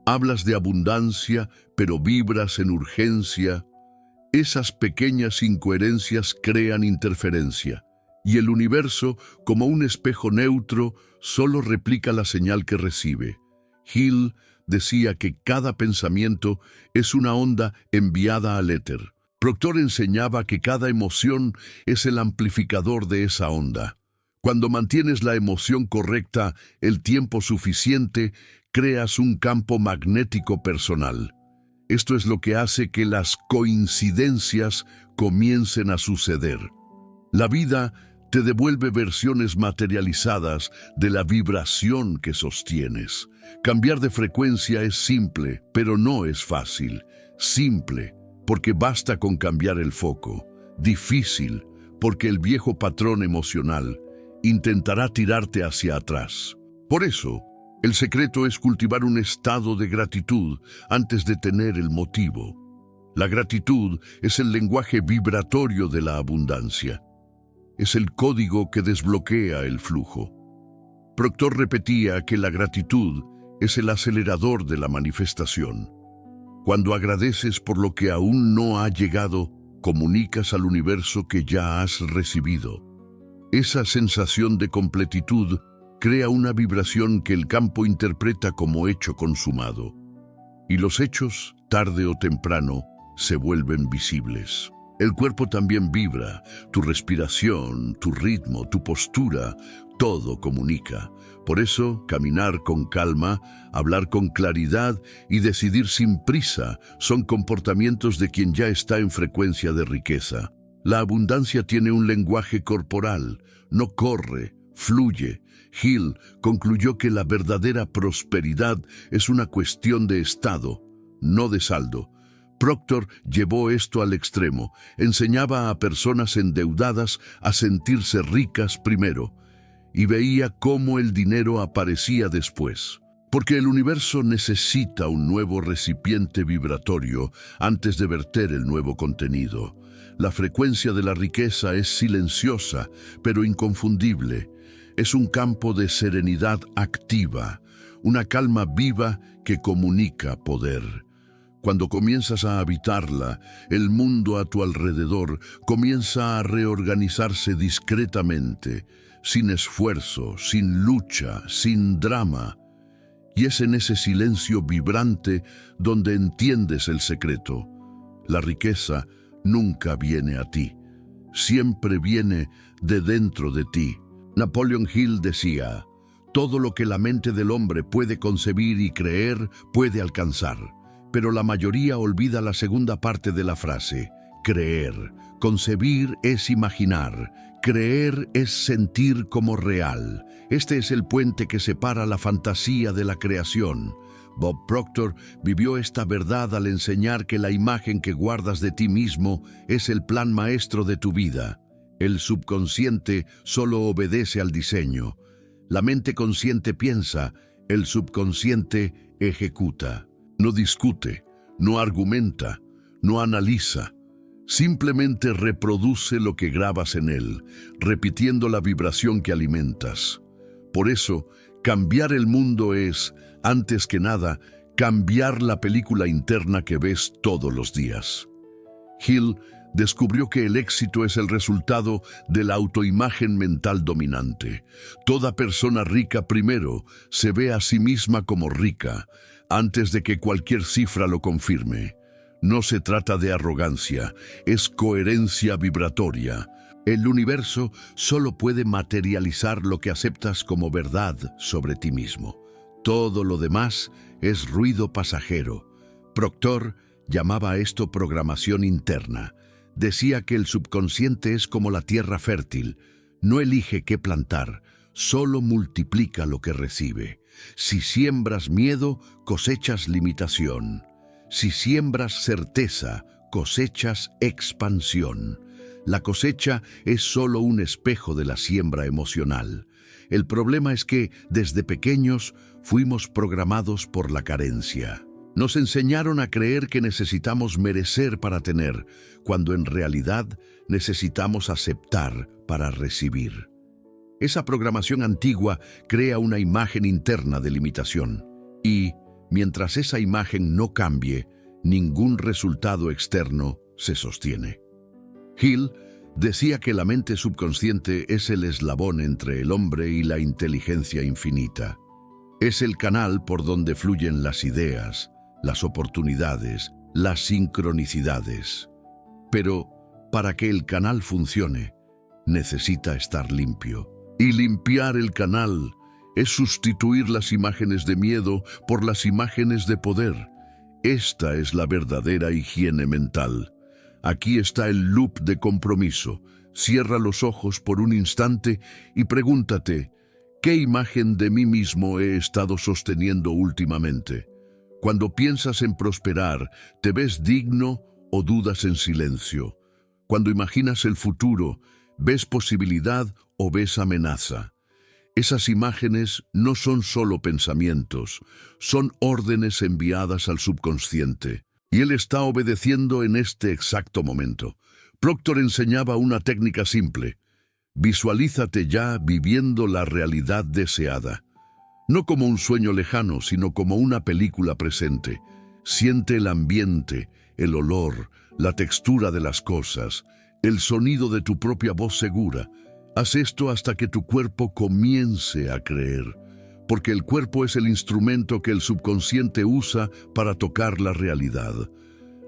¿Hablas de abundancia, pero vibras en urgencia? Esas pequeñas incoherencias crean interferencia, y el universo, como un espejo neutro, solo replica la señal que recibe. Hill decía que cada pensamiento es una onda enviada al éter. Proctor enseñaba que cada emoción es el amplificador de esa onda. Cuando mantienes la emoción correcta el tiempo suficiente, creas un campo magnético personal. Esto es lo que hace que las coincidencias comiencen a suceder. La vida te devuelve versiones materializadas de la vibración que sostienes. Cambiar de frecuencia es simple, pero no es fácil. Simple, porque basta con cambiar el foco. Difícil, porque el viejo patrón emocional intentará tirarte hacia atrás. Por eso, el secreto es cultivar un estado de gratitud antes de tener el motivo. La gratitud es el lenguaje vibratorio de la abundancia. Es el código que desbloquea el flujo. Proctor repetía que la gratitud es el acelerador de la manifestación. Cuando agradeces por lo que aún no ha llegado, comunicas al universo que ya has recibido. Esa sensación de completitud crea una vibración que el campo interpreta como hecho consumado. Y los hechos, tarde o temprano, se vuelven visibles. El cuerpo también vibra, tu respiración, tu ritmo, tu postura, todo comunica. Por eso, caminar con calma, hablar con claridad y decidir sin prisa son comportamientos de quien ya está en frecuencia de riqueza. La abundancia tiene un lenguaje corporal, no corre, fluye. Hill concluyó que la verdadera prosperidad es una cuestión de estado, no de saldo. Proctor llevó esto al extremo. Enseñaba a personas endeudadas a sentirse ricas primero y veía cómo el dinero aparecía después. Porque el universo necesita un nuevo recipiente vibratorio antes de verter el nuevo contenido. La frecuencia de la riqueza es silenciosa, pero inconfundible. Es un campo de serenidad activa, una calma viva que comunica poder. Cuando comienzas a habitarla, el mundo a tu alrededor comienza a reorganizarse discretamente, sin esfuerzo, sin lucha, sin drama. Y es en ese silencio vibrante donde entiendes el secreto. La riqueza nunca viene a ti, siempre viene de dentro de ti. Napoleon Hill decía, todo lo que la mente del hombre puede concebir y creer puede alcanzar. Pero la mayoría olvida la segunda parte de la frase, creer. Concebir es imaginar, creer es sentir como real. Este es el puente que separa la fantasía de la creación. Bob Proctor vivió esta verdad al enseñar que la imagen que guardas de ti mismo es el plan maestro de tu vida. El subconsciente solo obedece al diseño. La mente consciente piensa, el subconsciente ejecuta. No discute, no argumenta, no analiza. Simplemente reproduce lo que grabas en él, repitiendo la vibración que alimentas. Por eso, cambiar el mundo es, antes que nada, cambiar la película interna que ves todos los días. Hill descubrió que el éxito es el resultado de la autoimagen mental dominante. Toda persona rica primero se ve a sí misma como rica, antes de que cualquier cifra lo confirme. No se trata de arrogancia, es coherencia vibratoria. El universo solo puede materializar lo que aceptas como verdad sobre ti mismo. Todo lo demás es ruido pasajero. Proctor llamaba a esto programación interna. Decía que el subconsciente es como la tierra fértil. No elige qué plantar, solo multiplica lo que recibe. Si siembras miedo, cosechas limitación. Si siembras certeza, cosechas expansión. La cosecha es solo un espejo de la siembra emocional. El problema es que, desde pequeños, fuimos programados por la carencia. Nos enseñaron a creer que necesitamos merecer para tener, cuando en realidad necesitamos aceptar para recibir. Esa programación antigua crea una imagen interna de limitación. Y, mientras esa imagen no cambie, ningún resultado externo se sostiene. Hill decía que la mente subconsciente es el eslabón entre el hombre y la inteligencia infinita. Es el canal por donde fluyen las ideas, las oportunidades, las sincronicidades. Pero, para que el canal funcione, necesita estar limpio. Y limpiar el canal es sustituir las imágenes de miedo por las imágenes de poder. Esta es la verdadera higiene mental. Aquí está el loop de compromiso. Cierra los ojos por un instante y pregúntate, ¿qué imagen de mí mismo he estado sosteniendo últimamente? Cuando piensas en prosperar, ¿te ves digno o dudas en silencio? Cuando imaginas el futuro, ¿ves posibilidad o ves amenaza? Esas imágenes no son solo pensamientos, son órdenes enviadas al subconsciente. Y él está obedeciendo en este exacto momento. Proctor enseñaba una técnica simple. Visualízate ya viviendo la realidad deseada. No como un sueño lejano, sino como una película presente. Siente el ambiente, el olor, la textura de las cosas, el sonido de tu propia voz segura. Haz esto hasta que tu cuerpo comience a creer, porque el cuerpo es el instrumento que el subconsciente usa para tocar la realidad.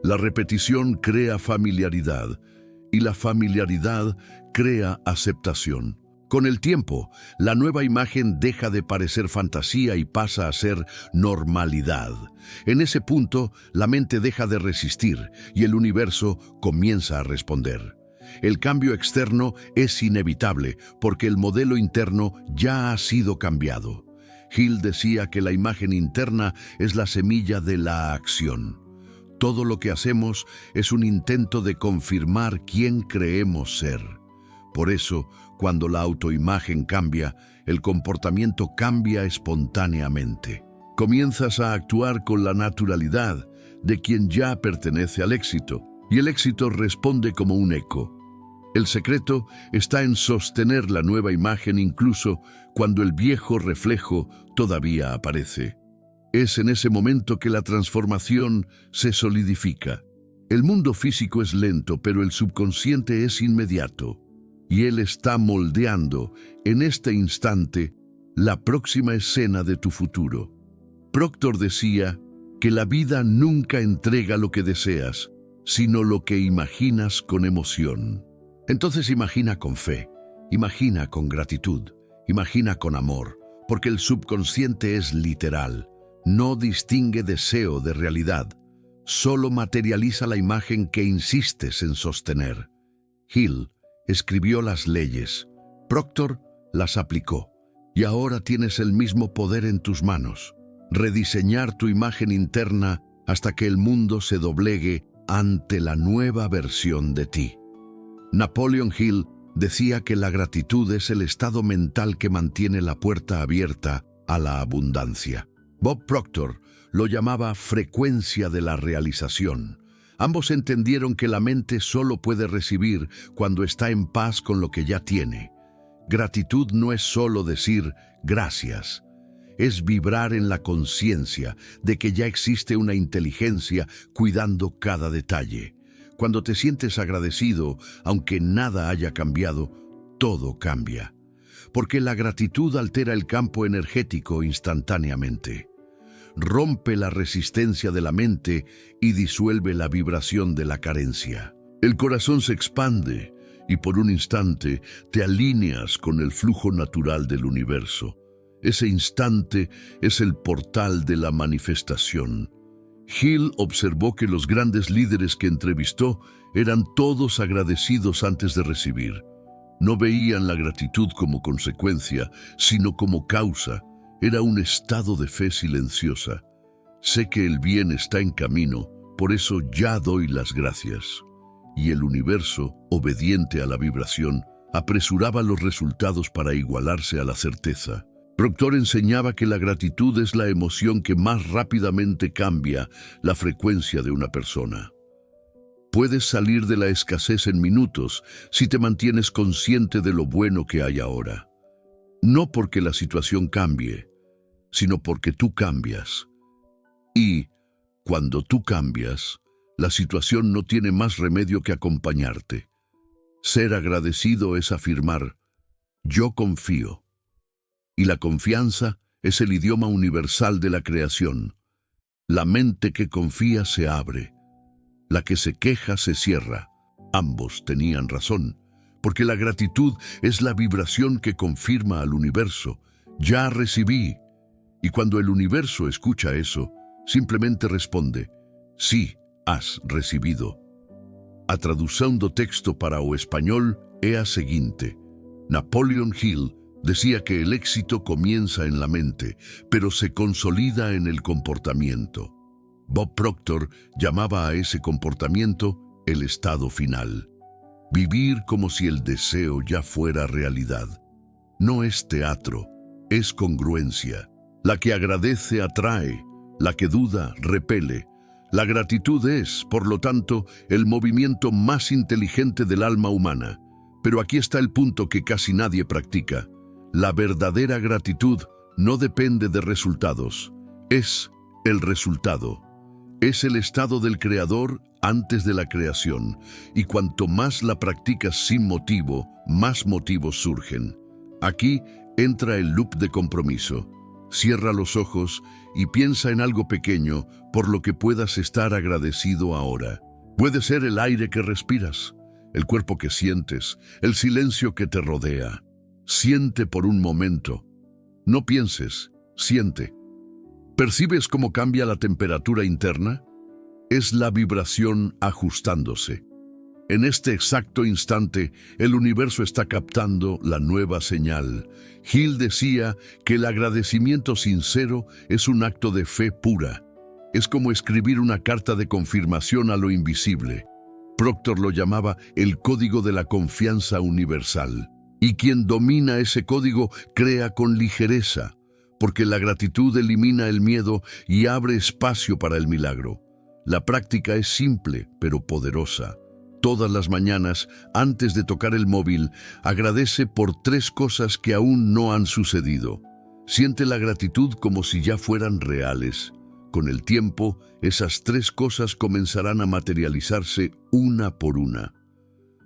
La repetición crea familiaridad, y la familiaridad crea aceptación. Con el tiempo, la nueva imagen deja de parecer fantasía y pasa a ser normalidad. En ese punto, la mente deja de resistir y el universo comienza a responder. El cambio externo es inevitable porque el modelo interno ya ha sido cambiado. Hill decía que la imagen interna es la semilla de la acción. Todo lo que hacemos es un intento de confirmar quién creemos ser. Por eso, cuando la autoimagen cambia, el comportamiento cambia espontáneamente. Comienzas a actuar con la naturalidad de quien ya pertenece al éxito, y el éxito responde como un eco. El secreto está en sostener la nueva imagen incluso cuando el viejo reflejo todavía aparece. Es en ese momento que la transformación se solidifica. El mundo físico es lento, pero el subconsciente es inmediato. Y él está moldeando, en este instante, la próxima escena de tu futuro. Proctor decía que la vida nunca entrega lo que deseas, sino lo que imaginas con emoción. Entonces imagina con fe, imagina con gratitud, imagina con amor, porque el subconsciente es literal. No distingue deseo de realidad, solo materializa la imagen que insistes en sostener. Hill escribió las leyes, Proctor las aplicó, y ahora tienes el mismo poder en tus manos. Rediseñar tu imagen interna hasta que el mundo se doblegue ante la nueva versión de ti. Napoleon Hill decía que la gratitud es el estado mental que mantiene la puerta abierta a la abundancia. Bob Proctor lo llamaba frecuencia de la realización. Ambos entendieron que la mente solo puede recibir cuando está en paz con lo que ya tiene. Gratitud no es solo decir gracias, es vibrar en la conciencia de que ya existe una inteligencia cuidando cada detalle. Cuando te sientes agradecido, aunque nada haya cambiado, todo cambia. Porque la gratitud altera el campo energético instantáneamente. Rompe la resistencia de la mente y disuelve la vibración de la carencia. El corazón se expande y por un instante te alineas con el flujo natural del universo. Ese instante es el portal de la manifestación. Hill observó que los grandes líderes que entrevistó eran todos agradecidos antes de recibir. No veían la gratitud como consecuencia, sino como causa. Era un estado de fe silenciosa. Sé que el bien está en camino, por eso ya doy las gracias. Y el universo, obediente a la vibración, apresuraba los resultados para igualarse a la certeza. Proctor enseñaba que la gratitud es la emoción que más rápidamente cambia la frecuencia de una persona. Puedes salir de la escasez en minutos si te mantienes consciente de lo bueno que hay ahora. No porque la situación cambie, sino porque tú cambias. Y, cuando tú cambias, la situación no tiene más remedio que acompañarte. Ser agradecido es afirmar, yo confío. Y la confianza es el idioma universal de la creación. La mente que confía se abre. La que se queja se cierra. Ambos tenían razón, porque la gratitud es la vibración que confirma al universo. Ya recibí. Y cuando el universo escucha eso, simplemente responde, sí, has recibido. A traducción do texto para o español é a seguinte. Napoleon Hill decía que el éxito comienza en la mente, pero se consolida en el comportamiento. Bob Proctor llamaba a ese comportamiento el estado final. Vivir como si el deseo ya fuera realidad. No es teatro, es congruencia. La que agradece atrae, la que duda repele. La gratitud es, por lo tanto, el movimiento más inteligente del alma humana. Pero aquí está el punto que casi nadie practica. La verdadera gratitud no depende de resultados, es el resultado. Es el estado del creador antes de la creación, y cuanto más la practicas sin motivo, más motivos surgen. Aquí entra el loop de compromiso. Cierra los ojos y piensa en algo pequeño por lo que puedas estar agradecido ahora. Puede ser el aire que respiras, el cuerpo que sientes, el silencio que te rodea. Siente por un momento. No pienses, siente. ¿Percibes cómo cambia la temperatura interna? Es la vibración ajustándose. En este exacto instante, el universo está captando la nueva señal. Hill decía que el agradecimiento sincero es un acto de fe pura. Es como escribir una carta de confirmación a lo invisible. Proctor lo llamaba el código de la confianza universal. Y quien domina ese código crea con ligereza, porque la gratitud elimina el miedo y abre espacio para el milagro. La práctica es simple, pero poderosa. Todas las mañanas, antes de tocar el móvil, agradece por 3 cosas que aún no han sucedido. Siente la gratitud como si ya fueran reales. Con el tiempo, esas 3 cosas comenzarán a materializarse una por una.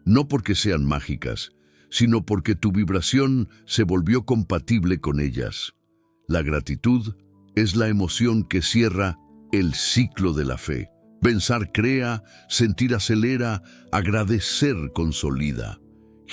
No porque sean mágicas, sino porque tu vibración se volvió compatible con ellas. La gratitud es la emoción que cierra el ciclo de la fe. Pensar crea, sentir acelera, agradecer consolida.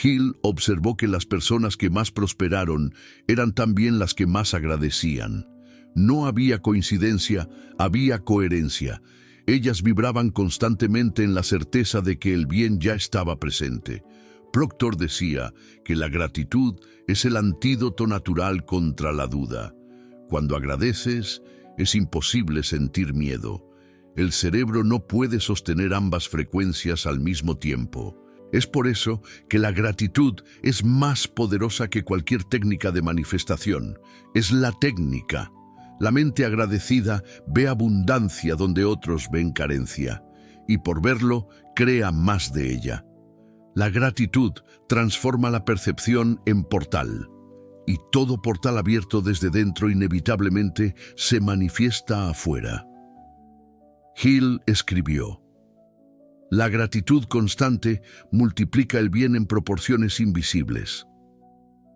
Hill observó que las personas que más prosperaron eran también las que más agradecían. No había coincidencia, había coherencia. Ellas vibraban constantemente en la certeza de que el bien ya estaba presente. Proctor decía que la gratitud es el antídoto natural contra la duda. Cuando agradeces, es imposible sentir miedo. El cerebro no puede sostener ambas frecuencias al mismo tiempo. Es por eso que la gratitud es más poderosa que cualquier técnica de manifestación. Es la técnica. La mente agradecida ve abundancia donde otros ven carencia, y por verlo, crea más de ella. La gratitud transforma la percepción en portal, y todo portal abierto desde dentro inevitablemente se manifiesta afuera. Hill escribió: La gratitud constante multiplica el bien en proporciones invisibles.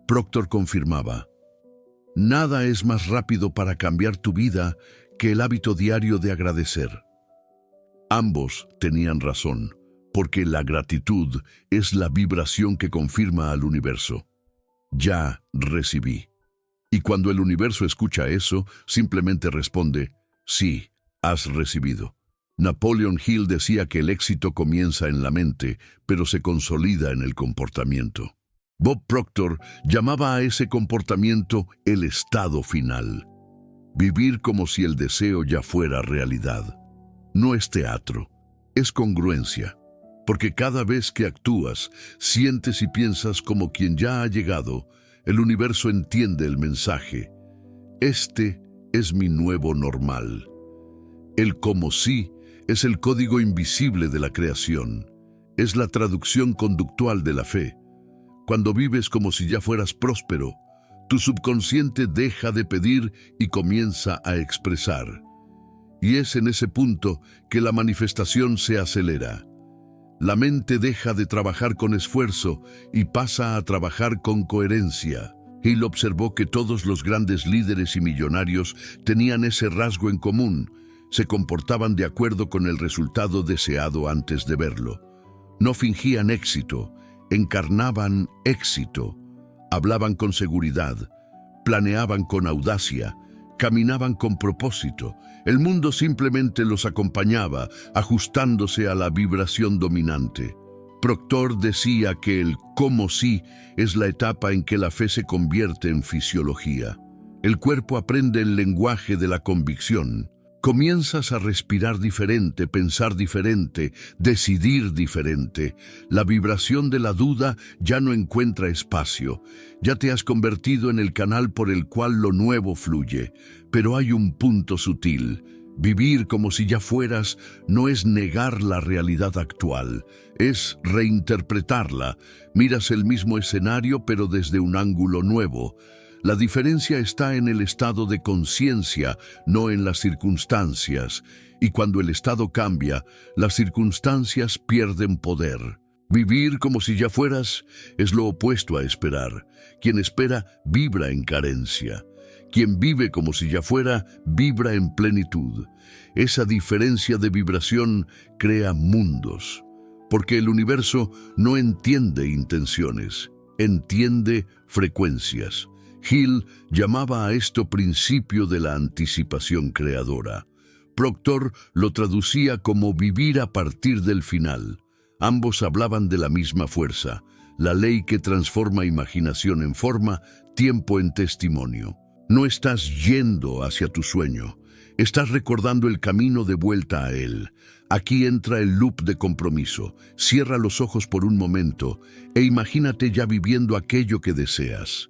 Proctor confirmaba: nada es más rápido para cambiar tu vida que el hábito diario de agradecer. Ambos tenían razón, porque la gratitud es la vibración que confirma al universo. Ya recibí. Y cuando el universo escucha eso, simplemente responde: sí, has recibido. Napoleon Hill decía que el éxito comienza en la mente, pero se consolida en el comportamiento. Bob Proctor llamaba a ese comportamiento el estado final. Vivir como si el deseo ya fuera realidad. No es teatro, es congruencia, porque cada vez que actúas, sientes y piensas como quien ya ha llegado, el universo entiende el mensaje: este es mi nuevo normal. El como sí es el código invisible de la creación, es la traducción conductual de la fe. Cuando vives como si ya fueras próspero, tu subconsciente deja de pedir y comienza a expresar. Y es en ese punto que la manifestación se acelera. La mente deja de trabajar con esfuerzo y pasa a trabajar con coherencia. Hill observó que todos los grandes líderes y millonarios tenían ese rasgo en común: se comportaban de acuerdo con el resultado deseado antes de verlo. No fingían éxito, encarnaban éxito. Hablaban con seguridad, planeaban con audacia, caminaban con propósito. El mundo simplemente los acompañaba, ajustándose a la vibración dominante. Proctor decía que el cómo sí es la etapa en que la fe se convierte en fisiología. El cuerpo aprende el lenguaje de la convicción. Comienzas a respirar diferente, pensar diferente, decidir diferente. La vibración de la duda ya no encuentra espacio. Ya te has convertido en el canal por el cual lo nuevo fluye. Pero hay un punto sutil. Vivir como si ya fueras no es negar la realidad actual, es reinterpretarla. Miras el mismo escenario pero desde un ángulo nuevo. La diferencia está en el estado de conciencia, no en las circunstancias. Y cuando el estado cambia, las circunstancias pierden poder. Vivir como si ya fueras es lo opuesto a esperar. Quien espera vibra en carencia. Quien vive como si ya fuera vibra en plenitud. Esa diferencia de vibración crea mundos. Porque el universo no entiende intenciones, entiende frecuencias. Hill llamaba a esto principio de la anticipación creadora. Proctor lo traducía como vivir a partir del final. Ambos hablaban de la misma fuerza, la ley que transforma imaginación en forma, tiempo en testimonio. No estás yendo hacia tu sueño, estás recordando el camino de vuelta a él. Aquí entra el loop de compromiso. Cierra los ojos por un momento e imagínate ya viviendo aquello que deseas.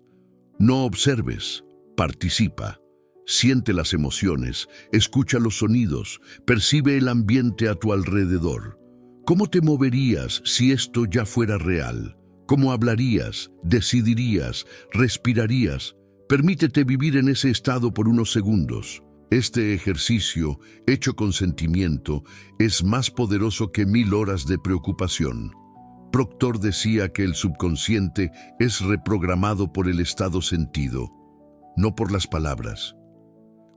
No observes, participa. Siente las emociones, escucha los sonidos, percibe el ambiente a tu alrededor. ¿Cómo te moverías si esto ya fuera real? ¿Cómo hablarías, decidirías, respirarías? Permítete vivir en ese estado por unos segundos. Este ejercicio, hecho con sentimiento, es más poderoso que 1000 horas de preocupación. Proctor decía que el subconsciente es reprogramado por el estado sentido, no por las palabras.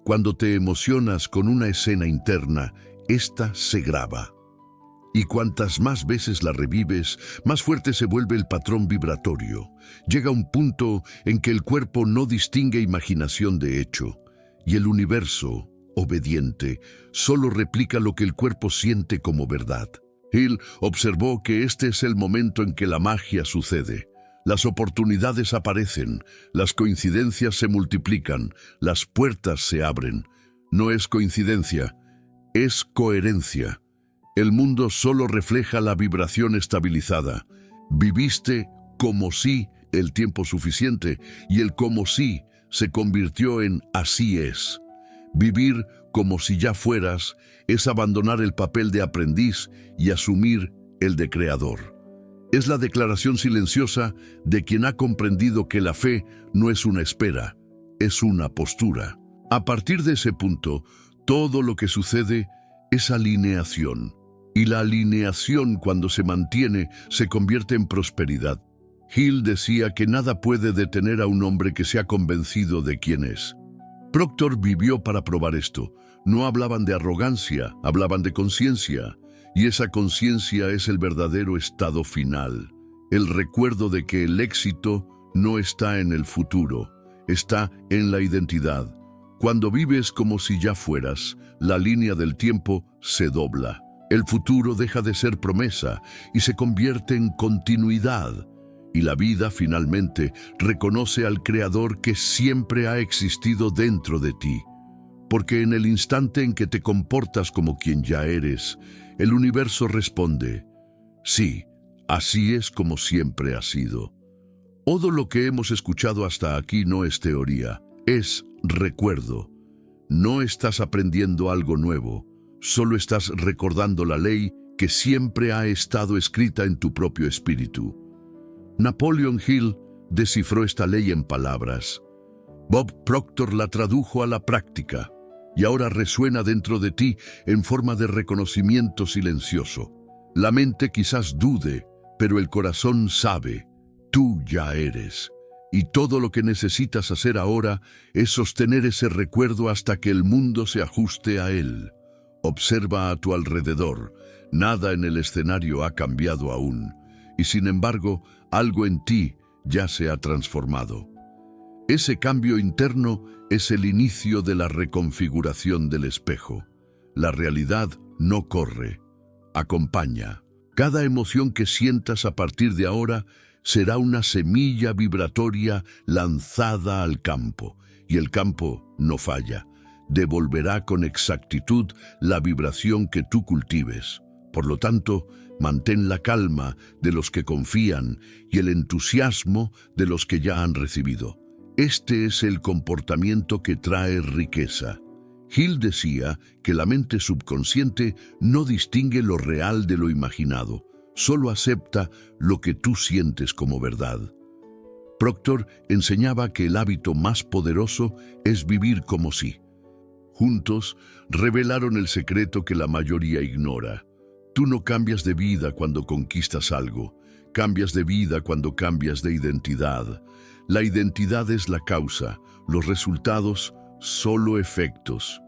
Cuando te emocionas con una escena interna, esta se graba. Y cuantas más veces la revives, más fuerte se vuelve el patrón vibratorio. Llega un punto en que el cuerpo no distingue imaginación de hecho, y el universo, obediente, solo replica lo que el cuerpo siente como verdad. Hill observó que este es el momento en que la magia sucede. Las oportunidades aparecen, las coincidencias se multiplican, las puertas se abren. No es coincidencia, es coherencia. El mundo solo refleja la vibración estabilizada. Viviste como si el tiempo suficiente y el como si se convirtió en así es. Vivir como si ya fueras es abandonar el papel de aprendiz y asumir el de creador. Es la declaración silenciosa de quien ha comprendido que la fe no es una espera, es una postura. A partir de ese punto, todo lo que sucede es alineación. Y la alineación, cuando se mantiene, se convierte en prosperidad. Hill decía que nada puede detener a un hombre que se ha convencido de quién es. Proctor vivió para probar esto. No hablaban de arrogancia, hablaban de conciencia. Y esa conciencia es el verdadero estado final. El recuerdo de que el éxito no está en el futuro, está en la identidad. Cuando vives como si ya fueras, la línea del tiempo se dobla. El futuro deja de ser promesa y se convierte en continuidad. Y la vida finalmente reconoce al Creador que siempre ha existido dentro de ti. Porque en el instante en que te comportas como quien ya eres, el universo responde: sí, así es como siempre ha sido. Todo lo que hemos escuchado hasta aquí no es teoría, es recuerdo. No estás aprendiendo algo nuevo, solo estás recordando la ley que siempre ha estado escrita en tu propio espíritu. Napoleon Hill descifró esta ley en palabras. Bob Proctor la tradujo a la práctica y ahora resuena dentro de ti en forma de reconocimiento silencioso. La mente quizás dude, pero el corazón sabe. Tú ya eres. Y todo lo que necesitas hacer ahora es sostener ese recuerdo hasta que el mundo se ajuste a él. Observa a tu alrededor. Nada en el escenario ha cambiado aún. Y sin embargo, algo en ti ya se ha transformado. Ese cambio interno es el inicio de la reconfiguración del espejo. La realidad no corre, acompaña. Cada emoción que sientas a partir de ahora será una semilla vibratoria lanzada al campo, y el campo no falla. Devolverá con exactitud la vibración que tú cultives. Por lo tanto, mantén la calma de los que confían y el entusiasmo de los que ya han recibido. Este es el comportamiento que trae riqueza. Hill decía que la mente subconsciente no distingue lo real de lo imaginado, solo acepta lo que tú sientes como verdad. Proctor enseñaba que el hábito más poderoso es vivir como si. Juntos revelaron el secreto que la mayoría ignora. Tú no cambias de vida cuando conquistas algo, cambias de vida cuando cambias de identidad. La identidad es la causa, los resultados solo efectos.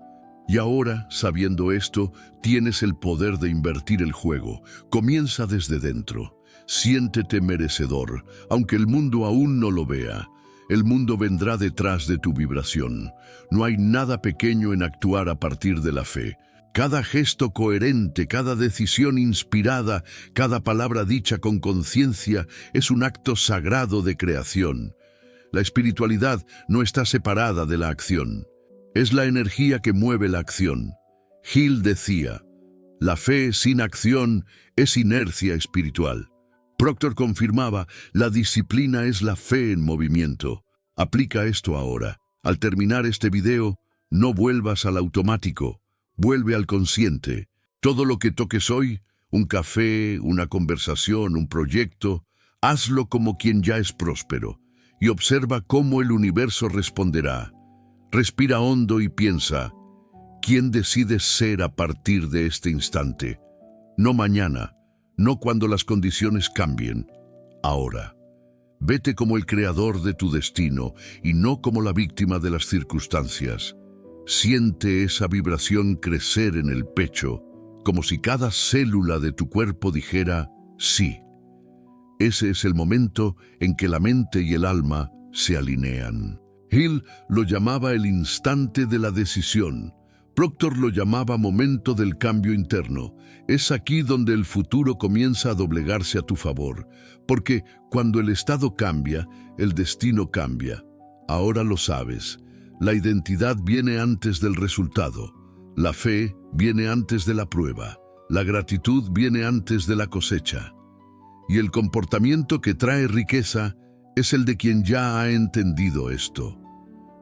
Y ahora, sabiendo esto, tienes el poder de invertir el juego. Comienza desde dentro. Siéntete merecedor, aunque el mundo aún no lo vea. El mundo vendrá detrás de tu vibración. No hay nada pequeño en actuar a partir de la fe. Cada gesto coherente, cada decisión inspirada, cada palabra dicha con conciencia es un acto sagrado de creación. La espiritualidad no está separada de la acción. Es la energía que mueve la acción. Hill decía, la fe sin acción es inercia espiritual. Proctor confirmaba, la disciplina es la fe en movimiento. Aplica esto ahora. Al terminar este video, no vuelvas al automático. Vuelve al consciente. Todo lo que toques hoy, un café, una conversación, un proyecto, hazlo como quien ya es próspero y observa cómo el universo responderá. Respira hondo y piensa, ¿quién decides ser a partir de este instante? No mañana, no cuando las condiciones cambien, ahora. Vete como el creador de tu destino y no como la víctima de las circunstancias. Siente esa vibración crecer en el pecho, como si cada célula de tu cuerpo dijera sí. Ese es el momento en que la mente y el alma se alinean. Hill lo llamaba el instante de la decisión. Proctor lo llamaba momento del cambio interno. Es aquí donde el futuro comienza a doblegarse a tu favor, porque cuando el estado cambia, el destino cambia. Ahora lo sabes. La identidad viene antes del resultado. La fe viene antes de la prueba. La gratitud viene antes de la cosecha. Y el comportamiento que trae riqueza es el de quien ya ha entendido esto.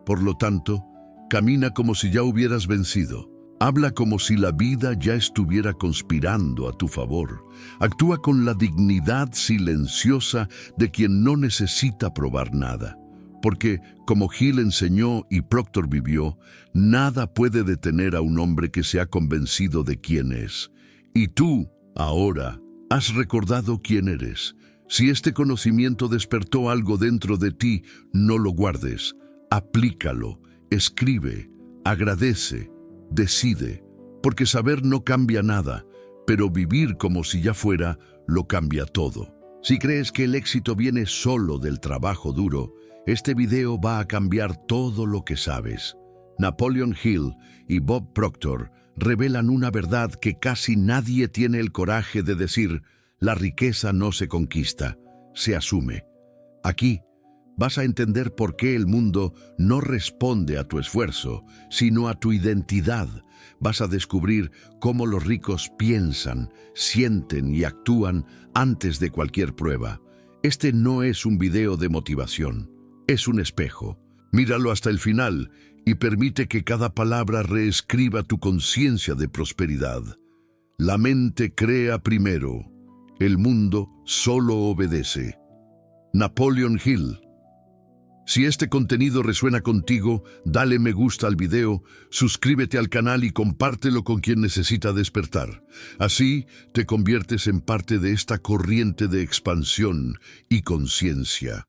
Por lo tanto, camina como si ya hubieras vencido. Habla como si la vida ya estuviera conspirando a tu favor. Actúa con la dignidad silenciosa de quien no necesita probar nada. Porque, como Hill enseñó y Proctor vivió, nada puede detener a un hombre que se ha convencido de quién es. Y tú, ahora, has recordado quién eres. Si este conocimiento despertó algo dentro de ti, no lo guardes. Aplícalo, escribe, agradece, decide. Porque saber no cambia nada, pero vivir como si ya fuera, lo cambia todo. Si crees que el éxito viene solo del trabajo duro, este video va a cambiar todo lo que sabes. Napoleon Hill y Bob Proctor revelan una verdad que casi nadie tiene el coraje de decir: la riqueza no se conquista, se asume. Aquí vas a entender por qué el mundo no responde a tu esfuerzo, sino a tu identidad. Vas a descubrir cómo los ricos piensan, sienten y actúan antes de cualquier prueba. Este no es un video de motivación, es un espejo. Míralo hasta el final y permite que cada palabra reescriba tu conciencia de prosperidad. La mente crea primero, el mundo solo obedece. Napoleon Hill. Si este contenido resuena contigo, dale me gusta al video, suscríbete al canal y compártelo con quien necesita despertar. Así te conviertes en parte de esta corriente de expansión y conciencia.